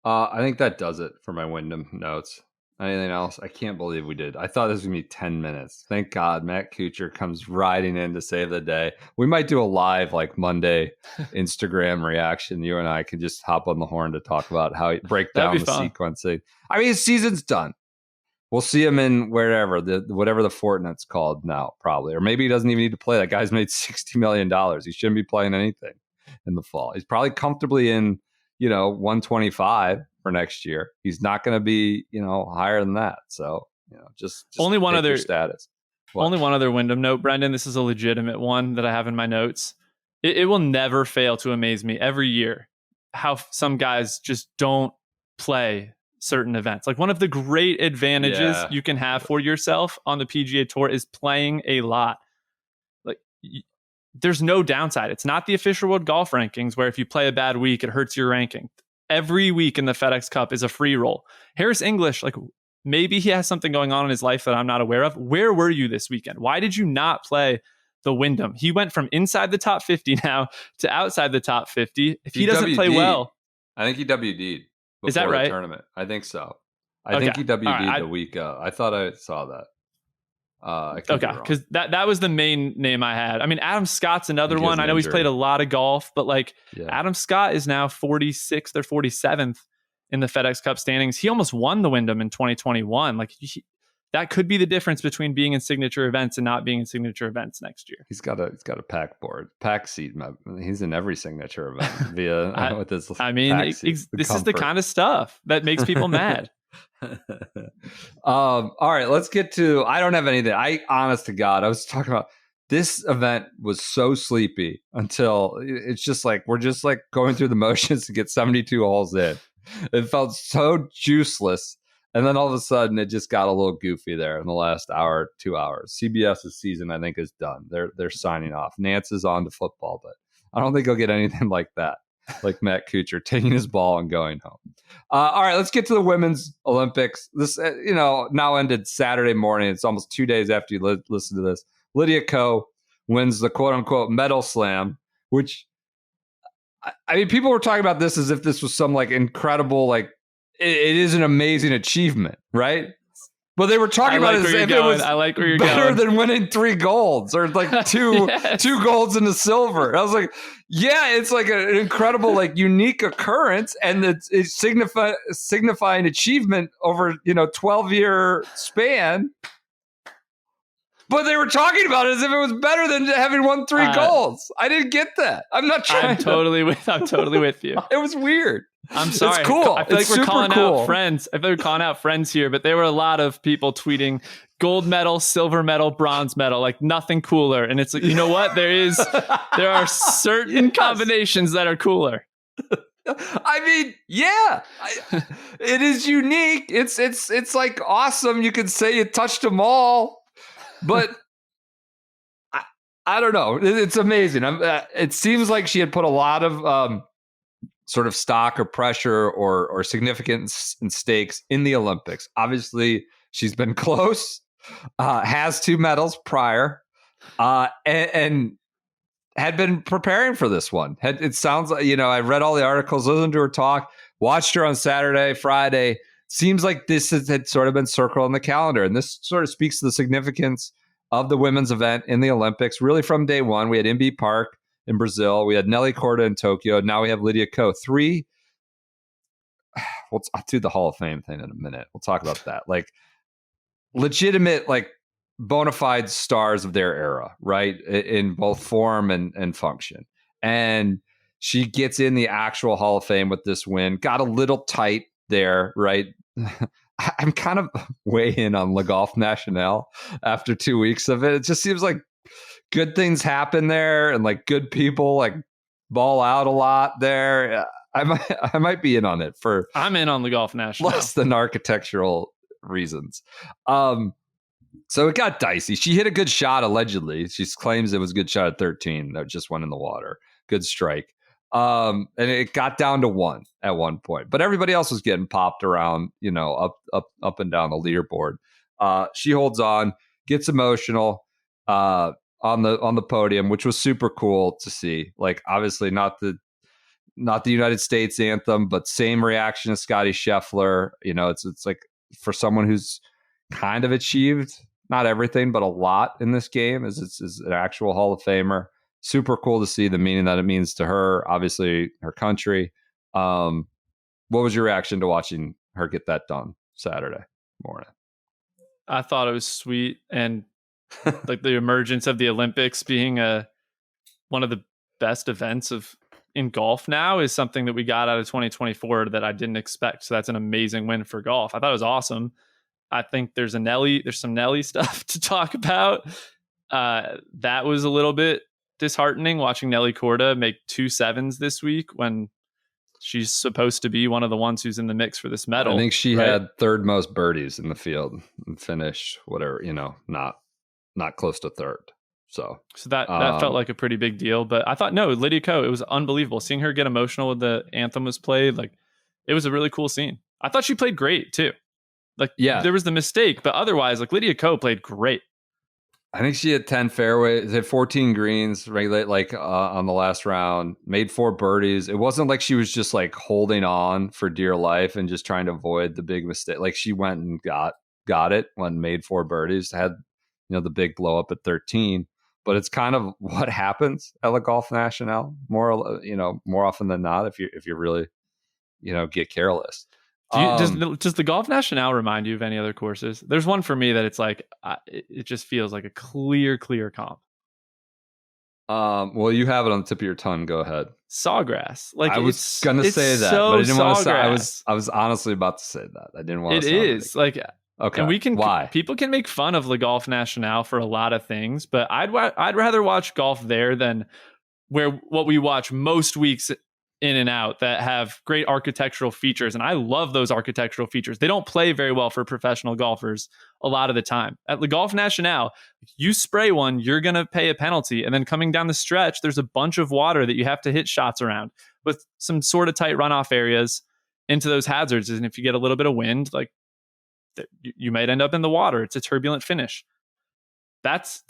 I think that does it for my Wyndham notes. Anything else? I can't believe we did. I thought this was going to be 10 minutes. Thank God Matt Kuchar comes riding in to save the day. We might do a live like Monday Instagram reaction. You and I can just hop on the horn to talk about how he break down the sequencing. I mean, his season's done. We'll see him in whatever the fortnight's called now, probably. Or maybe he doesn't even need to play. That guy's made $60 million. He shouldn't be playing anything in the fall. He's probably comfortably in 125 for next year. He's not going to be, higher than that. So, just only one other status. Only one other Wyndham note, Brendan. This is a legitimate one that I have in my notes. It will never fail to amaze me every year how some guys just don't play certain events. Like, one of the great advantages you can have for yourself on the PGA Tour is playing a lot. Like, there's no downside. It's not the official World Golf Rankings where if you play a bad week, it hurts your ranking. Every week in the FedEx Cup is a free roll. Harris English, like, maybe he has something going on in his life that I'm not aware of. Where were you this weekend? Why did you not play the Windham? He went from inside the top 50 now to outside the top 50. If he doesn't play well, I think he WD'd. Is that right? The tournament. I think so. I think he WD'd the week. I thought I saw that. Okay, because that was the main name I had. I mean, Adam Scott's another one. I know he's played a lot of golf, but Adam Scott is now 46th or 47th in the FedEx Cup standings. He almost won the Wyndham in 2021. That could be the difference between being in signature events and not being in signature events next year. He's got a pack seat. He's in every signature event with his. I mean, this is the kind of stuff that makes people mad. All right, let's get to. I don't have anything. Honest to God, I was talking about this event was so sleepy until it's just like we're just like going through the motions to get 72 holes in. It felt so juiceless. And then all of a sudden, it just got a little goofy there in the last hour, 2 hours. CBS's season, I think, is done. They're signing off. Nance is on to football, but I don't think he'll get anything like that, like Matt Kuchar taking his ball and going home. All right, let's get to the Women's Olympics. This, now ended Saturday morning. It's almost 2 days after you listen to this. Lydia Ko wins the quote-unquote medal slam, which, I mean, people were talking about this as if this was some incredible, it is an amazing achievement, right? But they were talking about it as if it was better than winning 3 golds or two golds and a silver. I was like, yeah, it's like an incredible, unique occurrence, and it's signifying achievement over 12-year span. But they were talking about it as if it was better than having won 3 golds. I didn't get that. I'm not trying. I'm totally with you. It was weird. I'm sorry. It's cool. I feel like we're calling out friends. I feel like we're calling out friends here, but there were a lot of people tweeting gold medal, silver medal, bronze medal, nothing cooler. And it's like, you know what? There are certain combinations that are cooler. I mean, yeah, it is unique. It's awesome. You could say you touched them all, but I don't know. It's amazing. It seems like she had put a lot of sort of stock or pressure or significance and stakes in the Olympics. Obviously, she's been close, has 2 medals prior, and had been preparing for this one. It sounds like, I read all the articles, listened to her talk, watched her on Saturday, Friday. Seems like this had sort of been circled on the calendar. And this sort of speaks to the significance of the women's event in the Olympics, really from day one. We had Inbee Park in Brazil. We had Nelly Korda in Tokyo. Now we have Lydia Ko. 3. I'll do the Hall of Fame thing in a minute. We'll talk about that. Legitimate, bona fide stars of their era, right? In both form and function. And she gets in the actual Hall of Fame with this win. Got a little tight there, right? I'm kind of way in on Le Golf National after 2 weeks of it. It just seems like good things happen there, and good people ball out a lot there. I might be in on it for. I'm in on the Golf National less than architectural reasons. So it got dicey. She hit a good shot allegedly. She claims it was a good shot at 13 that just went in the water. Good strike. And it got down to 1 at one point, but everybody else was getting popped around, up and down the leaderboard. She holds on, gets emotional. On the podium, which was super cool to see. Obviously not the United States anthem, but same reaction as Scotty Scheffler. It's like for someone who's kind of achieved not everything, but a lot in this game, is an actual Hall of Famer. Super cool to see the meaning that it means to her, obviously her country. What was your reaction to watching her get that done Saturday morning? I thought it was sweet, and the emergence of the Olympics being one of the best events of in golf now is something that we got out of 2024 that I didn't expect. So that's an amazing win for golf. I thought it was awesome. I think there's some Nelly stuff to talk about. That was a little bit disheartening watching Nelly Korda make 2 7s this week when she's supposed to be one of the ones who's in the mix for this medal. I think she had third most birdies in the field and finished whatever, not close to third. So that felt like a pretty big deal. But I thought, no, Lydia Ko, it was unbelievable. Seeing her get emotional when the anthem was played, like, it was a really cool scene. I thought she played great too. Like, there was the mistake, but otherwise, like, Lydia Ko played great. I think she had 10 fairways, hit 14 greens, regulate on the last round, made 4 birdies. It wasn't like she was just like holding on for dear life and just trying to avoid the big mistake. Like, she went and got it when made 4 birdies, had, the big blow up at 13. But it's kind of what happens at La Golf National more often than not if you really, get careless. Does the Golf National remind you of any other courses? There's one for me that it's like it just feels like a clear comp. Well, you have it on the tip of your tongue. Go ahead. Sawgrass. Like, I was gonna say that, but I didn't want to say. I was honestly about to say that. I didn't want to. It is like okay. And we can. Why? People can make fun of La Golf National for a lot of things, but I'd rather watch golf there than what we watch most weeks in and out that have great architectural features. And I love those architectural features. They don't play very well for professional golfers a lot of the time. At Le Golf National, you spray one, you're going to pay a penalty. And then coming down the stretch, there's a bunch of water that you have to hit shots around with some sort of tight runoff areas into those hazards. And if you get a little bit of wind, like, you might end up in the water. It's a turbulent finish. It's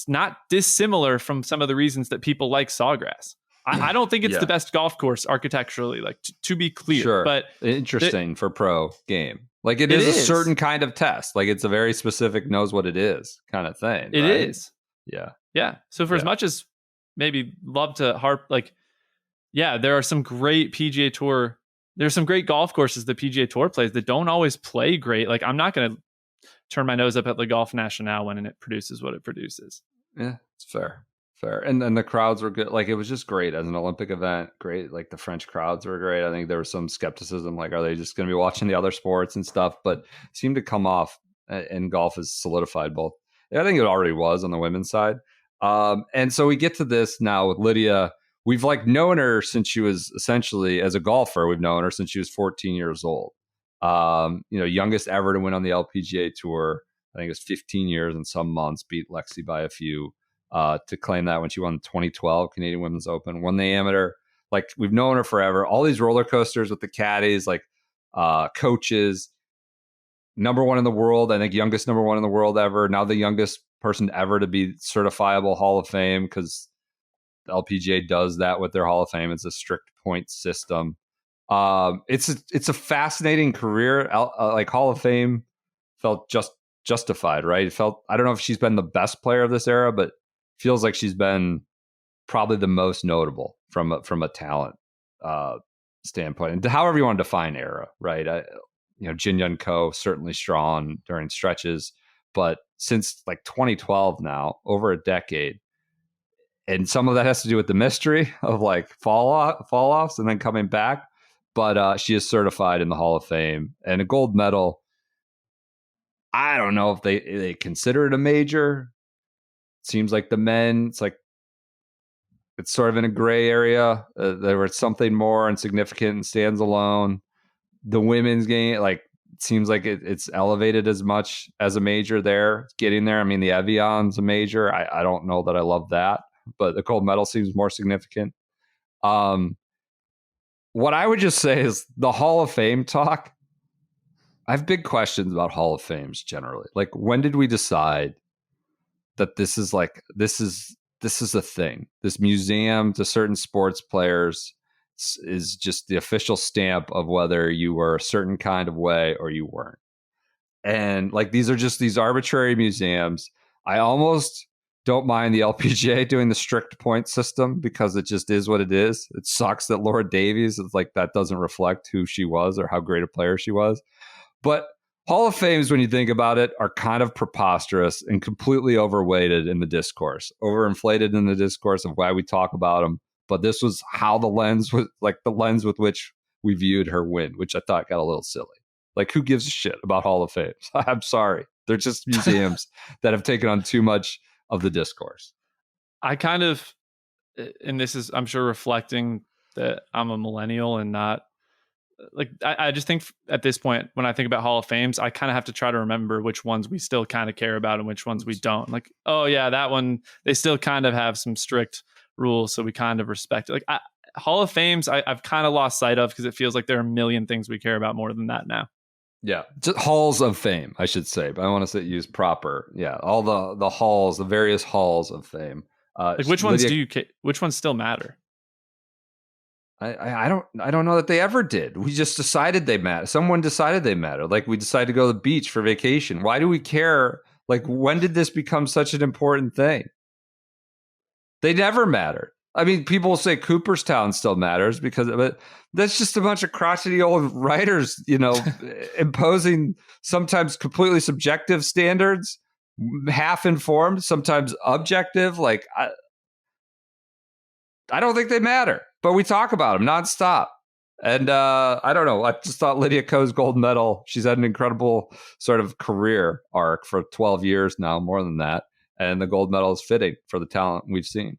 not dissimilar from some of the reasons that people like Sawgrass. I don't think it's the best golf course architecturally, like, to be clear. Sure. But interesting for pro game. Like, it is a certain kind of test. Like, it's a very specific, knows what it is kind of thing. It is. Yeah. Yeah. So for as much as maybe love to harp, like, there are some great PGA Tour. There's some great golf courses the PGA Tour plays that don't always play great. Like, I'm not going to turn my nose up at the Golf National when it produces what it produces. Yeah, it's fair. And then the crowds were good. Like, it was just great as an Olympic event. Great. Like, the French crowds were great. I think there was some skepticism. Like, are they just going to be watching the other sports and stuff? But it seemed to come off, and golf has solidified both. I think it already was on the women's side. And so we get to this now with Lydia. We've known her since she was essentially, as a golfer, we've known her since she was 14 years old. Youngest ever to win on the LPGA Tour. I think it was 15 years and some months, beat Lexi by a few. To claim that when she won the 2012 Canadian Women's Open, won the amateur. Like, we've known her forever. All these roller coasters with the caddies, coaches, number one in the world. I think youngest number one in the world ever. Now the youngest person ever to be certifiable Hall of Fame, because the LPGA does that with their Hall of Fame. It's a strict point system. It's a fascinating career. Hall of Fame felt justified, right? It felt, I don't know if she's been the best player of this era, but feels like she's been probably the most notable from a talent standpoint, and however you want to define era, right? Jin Yun Ko certainly strong during stretches, but since 2012 now, over a decade, and some of that has to do with the mystery of fall offs and then coming back. But she is certified in the Hall of Fame, and a gold medal. I don't know if they consider it a major. Seems like the men, it's sort of in a gray area. There was something more insignificant and stands alone. The women's game, it seems like it's elevated as much as a major there. It's getting there. I mean, the Evian's a major. I don't know that I love that, but the gold medal seems more significant. What I would just say is the Hall of Fame talk. I have big questions about Hall of Fames generally. When did we decide that this is a thing? This museum to certain sports players is just the official stamp of whether you were a certain kind of way or you weren't. And these are just these arbitrary museums. I almost don't mind the LPGA doing the strict point system, because it just is what it is. It sucks that Laura Davies is that doesn't reflect who she was or how great a player she was. But Hall of Fames, when you think about it, are kind of preposterous and completely overweighted in the discourse, overinflated in the discourse of why we talk about them, but this was how the lens with with which we viewed her win, which I thought got a little silly. Like, who gives a shit about Hall of Fame? I'm sorry. They're just museums that have taken on too much of the discourse. I kind of, and this is, I'm sure, reflecting that I'm a millennial and not, like, I just think at this point, when I think about Hall of Fames, I kind of have to try to remember which ones we still kind of care about and which ones we don't. Like, oh yeah, that one, they still kind of have some strict rules, so we kind of respect it. Like, Hall of Fames, I've kind of lost sight of, because it feels like there are a million things we care about more than that now. Yeah, just halls of fame, I should say, but I want to say use proper. Yeah, all the halls, the various halls of fame. Like, which ones which ones still matter? I don't know that they ever did. We just decided they matter. Someone decided they matter. Like, we decided to go to the beach for vacation. Why do we care? Like, when did this become such an important thing? They never mattered. I mean, people will say Cooperstown still matters but that's just a bunch of crotchety old writers, imposing sometimes completely subjective standards, half informed, sometimes objective. Like, I don't think they matter, but we talk about them nonstop. And I don't know. I just thought Lydia Ko's gold medal, she's had an incredible sort of career arc for 12 years now, more than that. And the gold medal is fitting for the talent we've seen.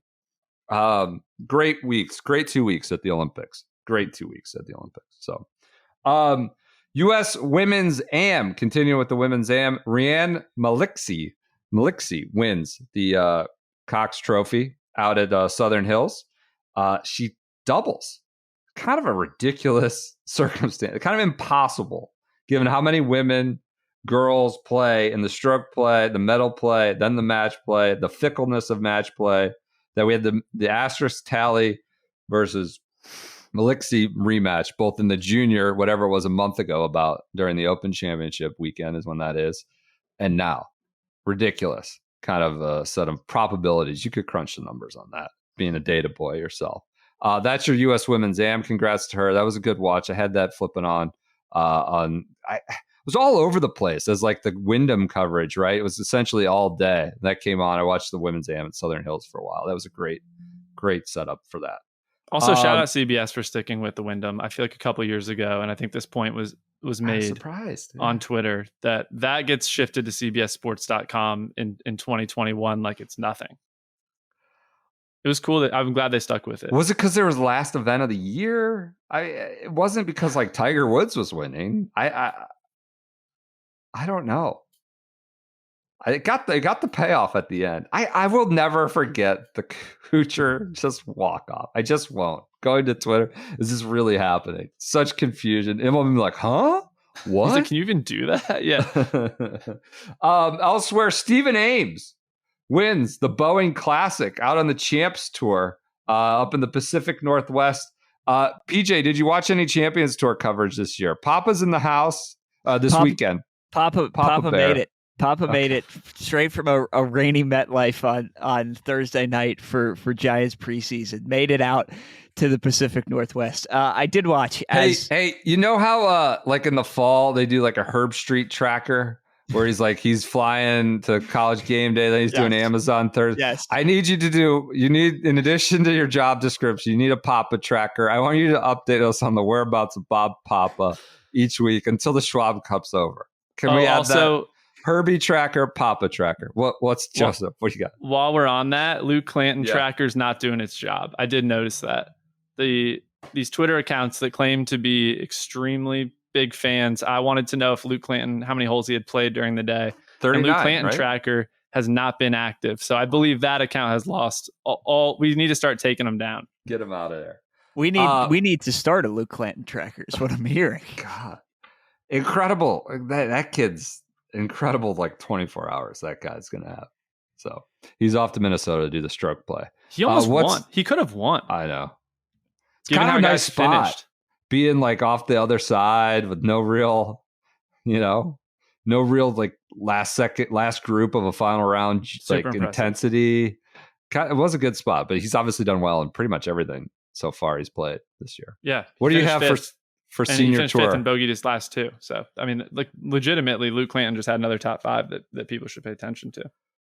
Great 2 weeks at the Olympics. So, U.S. Women's AM, continuing with the Women's AM, Rhian Maliksi wins the Cox Trophy out at Southern Hills. She doubles. Kind of a ridiculous circumstance. Kind of impossible, given how many women, girls play in the stroke play, the medal play, then the match play, the fickleness of match play, that we had the asterisk tally versus Maliksi rematch, both in the junior, whatever it was a month ago, about during the Open Championship weekend is when that is. And now, ridiculous kind of a set of probabilities. You could crunch the numbers on that, being a data boy yourself. That's your U.S. Women's AM. Congrats to her. That was a good watch. I had that flipping on. It was all over the place as like the Windham coverage, right? It was essentially all day that came on. I watched the Women's AM at Southern Hills for a while. That was a great setup for that. Also, shout out CBS for sticking with the Windham. I feel like a couple years ago, and I think this point was made on Twitter, that gets shifted to CBSSports.com in 2021 like it's nothing. It was cool. I'm glad they stuck with it. Was it because there was the last event of the year? It wasn't because like Tiger Woods was winning. I don't know. They got the payoff at the end. I will never forget the Kuchar just walk off. I just won't. Going to Twitter, is this really happening? Such confusion. And I'm like, huh? What? Like, can you even do that? Yeah. Elsewhere, Stephen Ames wins the Boeing Classic out on the Champs Tour up in the Pacific Northwest. PJ, did you watch any Champions Tour coverage this year? Papa's in the house this weekend. Papa made it. Made it straight from a rainy MetLife on Thursday night for Giants preseason. Made it out to the Pacific Northwest. I did watch. Hey, you know how like in the fall they do like a Herb Street tracker where he's flying to College Game Day, then he's doing Amazon Thursday. Yes. I need you to in addition to your job description, you need a Papa tracker. I want you to update us on the whereabouts of Bob Papa each week until the Schwab Cup's over. Can we add that? Herbie tracker, Papa tracker. What's Joseph? What you got? While we're on that, Luke Clanton tracker's not doing its job. I did notice that. These Twitter accounts that claim to be extremely big fans, I wanted to know if Luke Clanton, how many holes he had played during the day. 39, and Luke Clanton tracker has not been active. So I believe that account has lost all. We need to start taking them down. Get him out of there. We need to start a Luke Clanton tracker is what I'm hearing. God. Incredible. That kid's incredible, like 24 hours that guy's going to have. So he's off to Minnesota to do the stroke play. He almost won. He could have won. I know. It's kind of a nice spot. Finished. Being like off the other side with no real like last group of a final round, like intensity. It was a good spot, but he's obviously done well in pretty much everything so far he's played this year. Yeah. What do you have for senior tour? Fifth and bogeyed his last two. So, I mean, like legitimately, Luke Clanton just had another top five that people should pay attention to.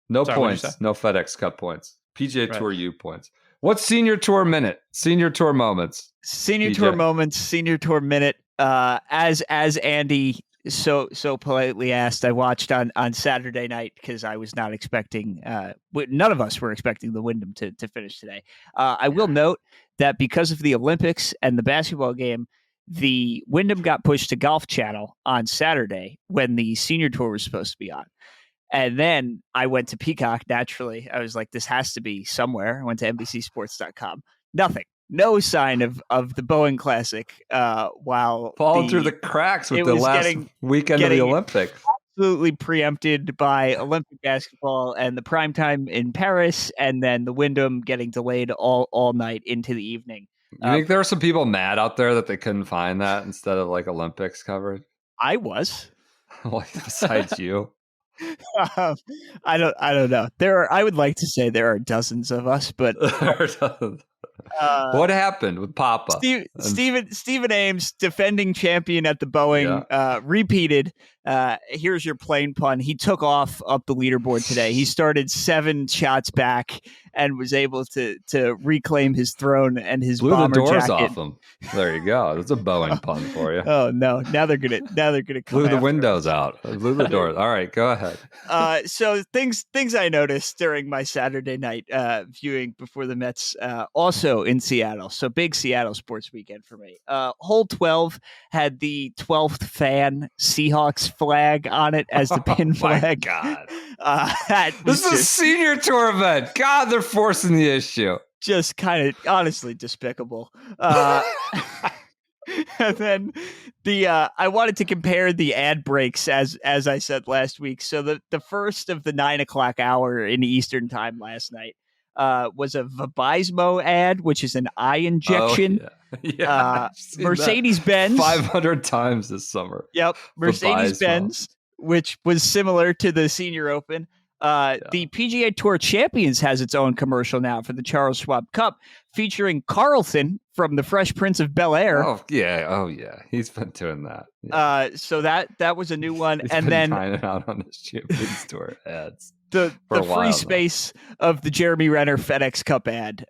No points, no FedEx Cup points, PGA Tour U points. What's senior tour minute? Senior tour moments. Senior PJ. tour moments. Senior tour minute. As Andy so politely asked, I watched on Saturday night because I was not expecting. None of us were expecting the Wyndham to finish today. I will note that because of the Olympics and the basketball game, the Wyndham got pushed to Golf Channel on Saturday when the senior tour was supposed to be on. And then I went to Peacock, naturally. I was like, this has to be somewhere. I went to NBCsports.com. Nothing. No sign of the Boeing Classic. While falling through the cracks with the last weekend of the Olympics. Absolutely preempted by Olympic basketball and the primetime in Paris, and then the Wyndham getting delayed all night into the evening. You think there are some people mad out there that they couldn't find that instead of like Olympics coverage? I was. Like, besides you. I don't know. I would like to say there are dozens of us, but what happened with Papa? Stephen Ames, defending champion at the Boeing, repeated. Here's your plain pun. He took off up the leaderboard today. He started 7 shots back and was able to reclaim his throne and his blew bomber the doors jacket. off him. There you go. That's a Boeing pun for you. Oh no! Now they're gonna blew the windows out. Blew the doors. All right, go ahead. So things I noticed during my Saturday night viewing before the Mets, also in Seattle. So big Seattle sports weekend for me. Hole 12 had the 12th fan Seahawks flag on it as the pin flag. God, this is a senior tour event. God, they're forcing the issue. Just kind of honestly despicable. And then I wanted to compare the ad breaks as I said last week. So the first of the 9 o'clock hour in Eastern time last night was a Vabysmo ad, which is an eye injection. Mercedes-Benz 500 times this summer. Yep, Mercedes-Benz, which was similar to the Senior Open. The PGA Tour Champions has its own commercial now for the Charles Schwab Cup, featuring Carlton from the Fresh Prince of Bel-Air. Oh yeah, he's been doing that. Yeah. So that was a new one, he's and been then trying it out on his Champions Tour ads. The free space of the Jeremy Renner FedEx Cup ad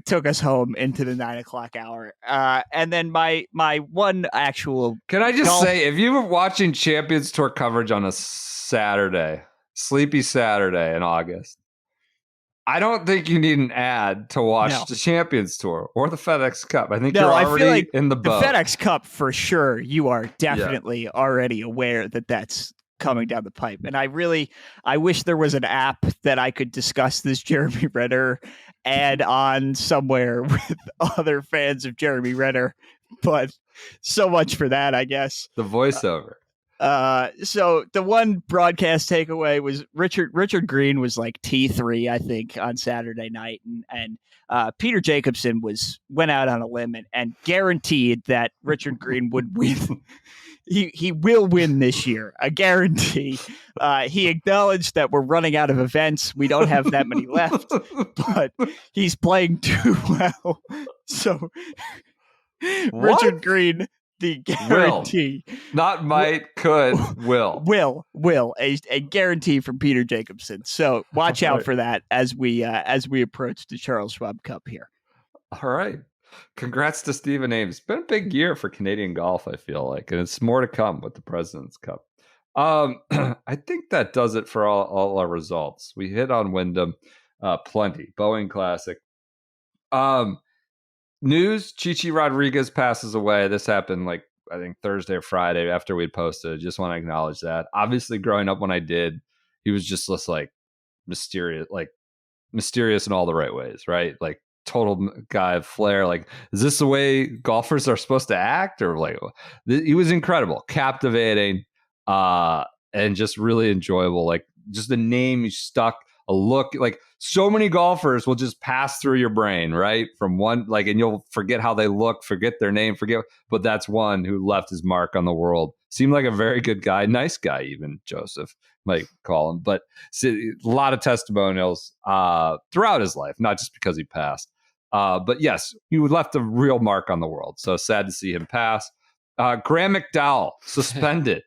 took us home into the 9 o'clock hour. And then my one actual. Can I just say, if you were watching Champions Tour coverage on a Saturday, sleepy Saturday in August, I don't think you need an ad to watch the Champions Tour or the FedEx Cup. I think you're already in the boat. The FedEx Cup, for sure, you are definitely already aware that that's coming down the pipe. And I wish there was an app that I could discuss this Jeremy Renner ad on somewhere with other fans of Jeremy Renner. But so much for that, I guess. The voiceover. So the one broadcast takeaway was Richard Green was like T3, I think, on Saturday night, and Peter Jacobsen went out on a limb and guaranteed that Richard Green would win. He will win this year, a guarantee. He acknowledged that we're running out of events. We don't have that many left, but he's playing too well. So Richard Green, the guarantee. Will. Not might, could, will. Will. A guarantee from Peter Jacobsen. So watch out for that as we approach the Charles Schwab Cup here. All right. Congrats to Stephen Ames. It's been a big year for Canadian golf, I feel like, and it's more to come with the President's Cup. I think that does it for all our results. We hit on Windham plenty. Boeing Classic. News, Chichi Rodriguez passes away. This happened I think Thursday or Friday after we'd posted. Just want to acknowledge that. Obviously, growing up when I did, he was just mysterious in all the right ways, right? Like total guy of flair. Like, is this the way golfers are supposed to act? Or he was incredible, captivating, and just really enjoyable. Like, just the name, he stuck, a look. Like, so many golfers will just pass through your brain, right? From one, and you'll forget how they look, forget their name, but that's one who left his mark on the world. Seemed like a very good guy, nice guy, even Joseph might call him. But a lot of testimonials throughout his life, not just because he passed. But yes, he left a real mark on the world. So sad to see him pass. Graham McDowell suspended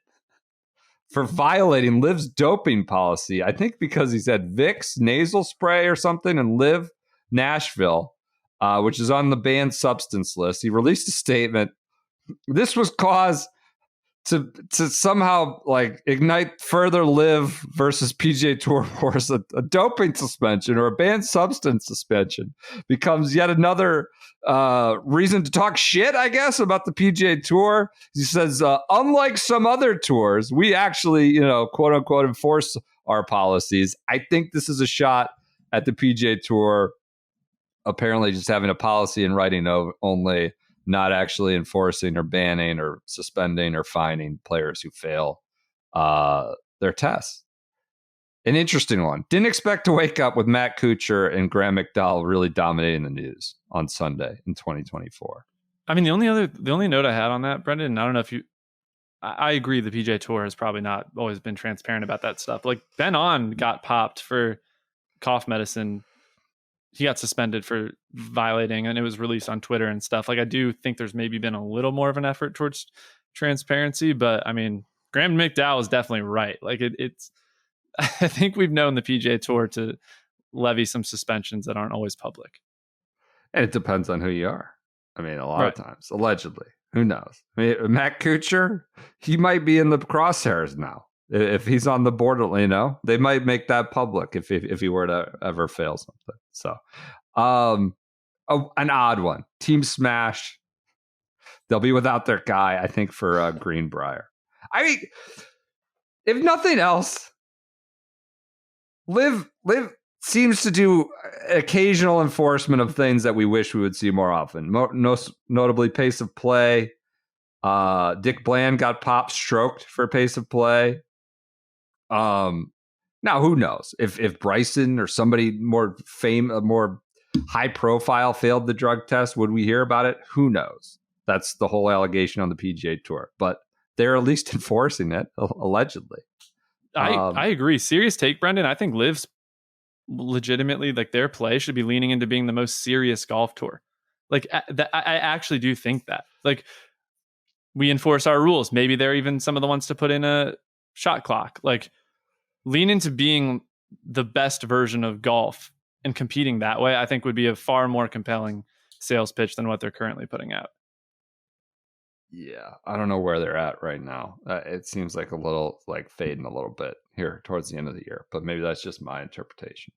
for violating Liv's doping policy. I think because he said Vicks nasal spray or something, and Liv Nashville, which is on the banned substance list. He released a statement. This was caused to somehow like ignite further live versus PGA Tour wars. A doping suspension or a banned substance suspension becomes yet another reason to talk shit, I guess, about the PGA Tour. He says, unlike some other tours, we actually, quote unquote, enforce our policies. I think this is a shot at the PGA Tour apparently just having a policy in writing only, not actually enforcing or banning or suspending or fining players who fail their tests. An interesting one. Didn't expect to wake up with Matt Kuchar and Graham McDowell really dominating the news on Sunday in 2024. I mean, the only note I had on that, Brendan, and I don't know if I agree the PGA Tour has probably not always been transparent about that stuff. Like Ben On got popped for cough medicine. He got suspended for violating, and it was released on Twitter and stuff. Like, I do think there's maybe been a little more of an effort towards transparency, but I mean, Graham McDowell is definitely right. Like it's, I think we've known the PGA Tour to levy some suspensions that aren't always public. And it depends on who you are. I mean, a lot of times, allegedly, who knows? I mean, Matt Kuchar, he might be in the crosshairs now. If he's on the board, they might make that public if he were to ever fail something. So, an odd one. Team Smash. They'll be without their guy, I think, for Greenbrier. I mean, if nothing else, Liv seems to do occasional enforcement of things that we wish we would see more often. Most notably, pace of play. Dick Bland got stroked for pace of play. Now who knows if Bryson or somebody more high profile failed the drug test, would we hear about it? Who knows? That's the whole allegation on the PGA Tour, but they're at least enforcing it allegedly. I agree. Serious take, Brendan. I think Liv's legitimately, like, their play should be leaning into being the most serious golf tour. Like I actually do think that, like, we enforce our rules. Maybe they're even some of the ones to put in a shot clock. Like, lean into being the best version of golf and competing that way, I think would be a far more compelling sales pitch than what they're currently putting out. Yeah, I don't know where they're at right now. It seems like a little like fading a little bit here towards the end of the year, but maybe that's just my interpretation.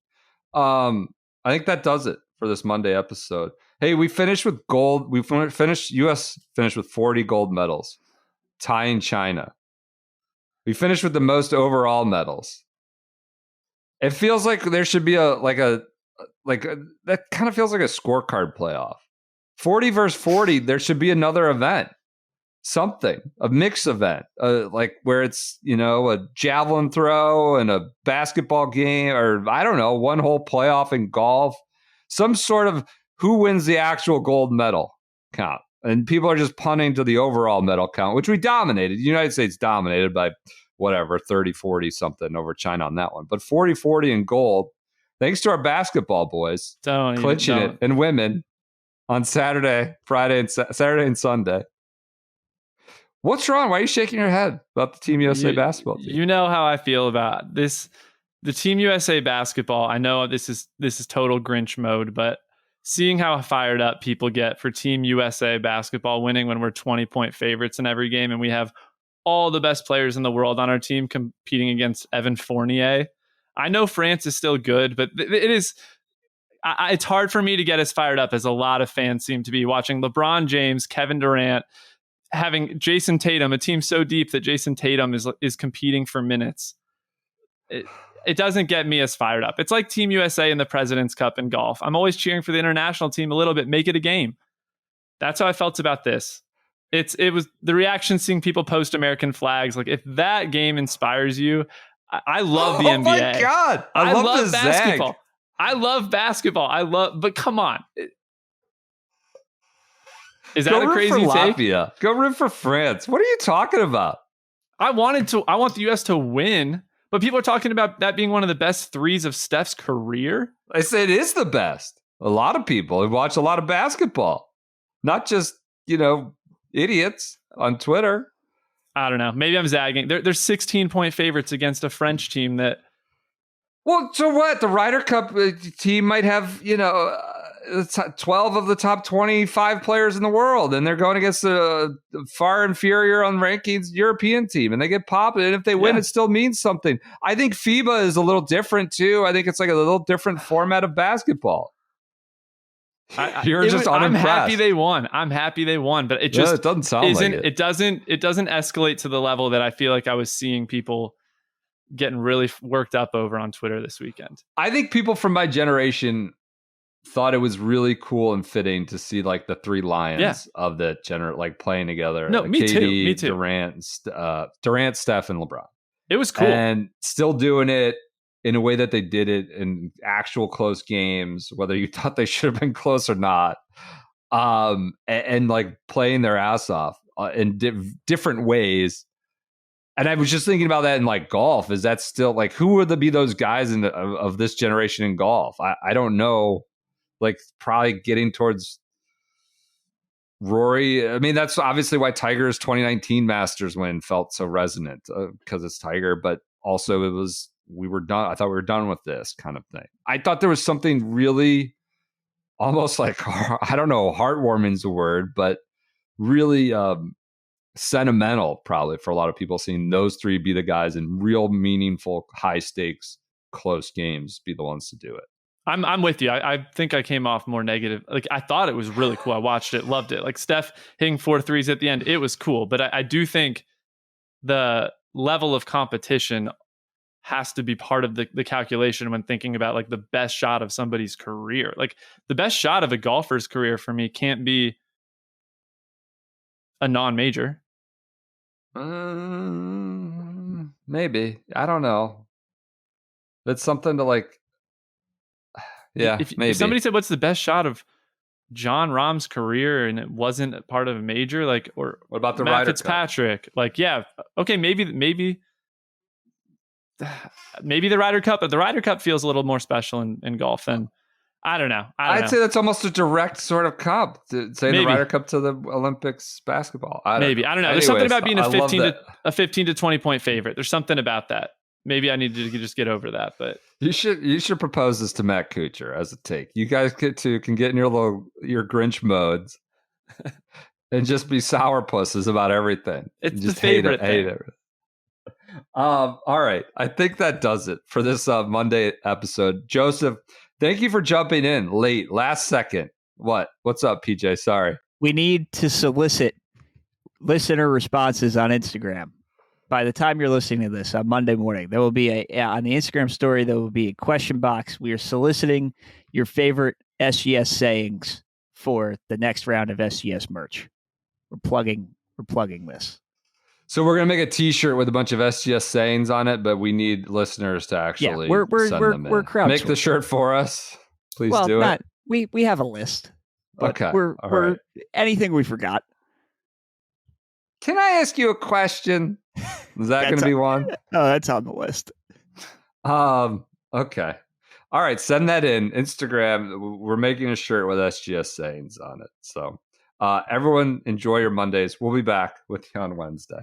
I think that does it for this Monday episode. Hey, we finished with gold. US finished with 40 gold medals, tying China. We finished with the most overall medals. It feels like there should be that kind of feels like a scorecard playoff. 40 versus 40, there should be another event. Something, a mixed event, like where it's, a javelin throw and a basketball game, or I don't know, one whole playoff in golf, some sort of who wins the actual gold medal count. And people are just punting to the overall medal count, which we dominated. The United States dominated by 30, 40 something over China on that one. But 40-40 in gold, thanks to our basketball boys clinching it, and women on Saturday and Sunday. What's wrong? Why are you shaking your head about the Team USA basketball team? You know how I feel about this. The Team USA basketball, I know this is total Grinch mode, but seeing how fired up people get for Team USA basketball winning when we're 20-point favorites in every game and we have all the best players in the world on our team competing against Evan Fournier. I know France is still good, but it's hard for me to get as fired up as a lot of fans seem to be watching LeBron James, Kevin Durant, having Jason Tatum, a team so deep that Jason Tatum is competing for minutes. It doesn't get me as fired up. It's like Team USA in the President's Cup in golf. I'm always cheering for the international team a little bit. Make it a game. That's how I felt about this. It was the reaction seeing people post American flags. Like, if that game inspires you, I love the NBA. Oh my God. I love basketball. I love basketball. But come on. Is that a crazy take? Latvia. Go root for France. What are you talking about? I want the US to win, but people are talking about that being one of the best threes of Steph's career. I say it is the best. A lot of people who watch a lot of basketball, not just, idiots on Twitter. I don't know. Maybe I'm zagging. They're 16-point favorites against a French team that. Well, so what? The Ryder Cup team might have, 12 of the top 25 players in the world, and they're going against a far inferior on rankings European team, and they get popped. And if they win, it still means something. I think FIBA is a little different too. I think it's like a little different format of basketball. You're just unimpressed. I'm happy they won, but it just it doesn't sound like it. It doesn't escalate to the level that I feel like I was seeing people getting really worked up over on Twitter this weekend. I think people from my generation thought it was really cool and fitting to see like the three lions of the like playing together. No, like me KD, too. Durant, Steph, and LeBron. It was cool. And still doing it in a way that they did it in actual close games, whether you thought they should have been close or not. And like playing their ass off in different ways. And I was just thinking about that in like golf. Is that still like, who would be those guys of this generation in golf? I don't know. Like probably getting towards Rory. I mean, that's obviously why Tiger's 2019 Masters win felt so resonant because it's Tiger, but also we were done. I thought we were done with this kind of thing. I thought there was something really almost like, I don't know, heartwarming is the word, but really sentimental probably for a lot of people seeing those three be the guys in real meaningful, high stakes, close games be the ones to do it. I'm with you. I think I came off more negative. Like I thought it was really cool. I watched it, loved it. Like Steph hitting 4 threes at the end, it was cool. But I do think the level of competition has to be part of the calculation when thinking about like the best shot of somebody's career. Like the best shot of a golfer's career for me can't be a non-major. Maybe. I don't know. That's something to like. Yeah, maybe. If somebody said, "What's the best shot of John Rahm's career?" and it wasn't part of a major, like, or what about the Matt Ryder Fitzpatrick? Cup? Like, yeah, okay, maybe the Ryder Cup, but the Ryder Cup feels a little more special in golf than I don't know. I'd say that's almost a direct sort of comp to say the Ryder Cup to the Olympics basketball. I don't know. There's something about being a 15 to 20 point favorite. There's something about that. Maybe I need to just get over that, but you should propose this to Matt Kuchar as a take. You guys can get in your Grinch modes and just be sourpusses about everything. It's just the favorite hate it. All right, I think that does it for this Monday episode. Joseph, thank you for jumping in late, last second. What's up, PJ? Sorry, we need to solicit listener responses on Instagram. By the time you're listening to this on Monday morning, there will be on the Instagram story, there will be a question box. We are soliciting your favorite SGS sayings for the next round of SGS merch. We're plugging this. So we're going to make a t-shirt with a bunch of SGS sayings on it, but we need listeners to actually send them in. We're crowdsourcing. Make the shirt for us. Please do it. We have a list. Okay. We're anything we forgot. Can I ask you a question? Is that going to be one? Oh, that's on the list. Okay. All right. Send that in. Instagram. We're making a shirt with SGS sayings on it. So everyone enjoy your Mondays. We'll be back with you on Wednesday.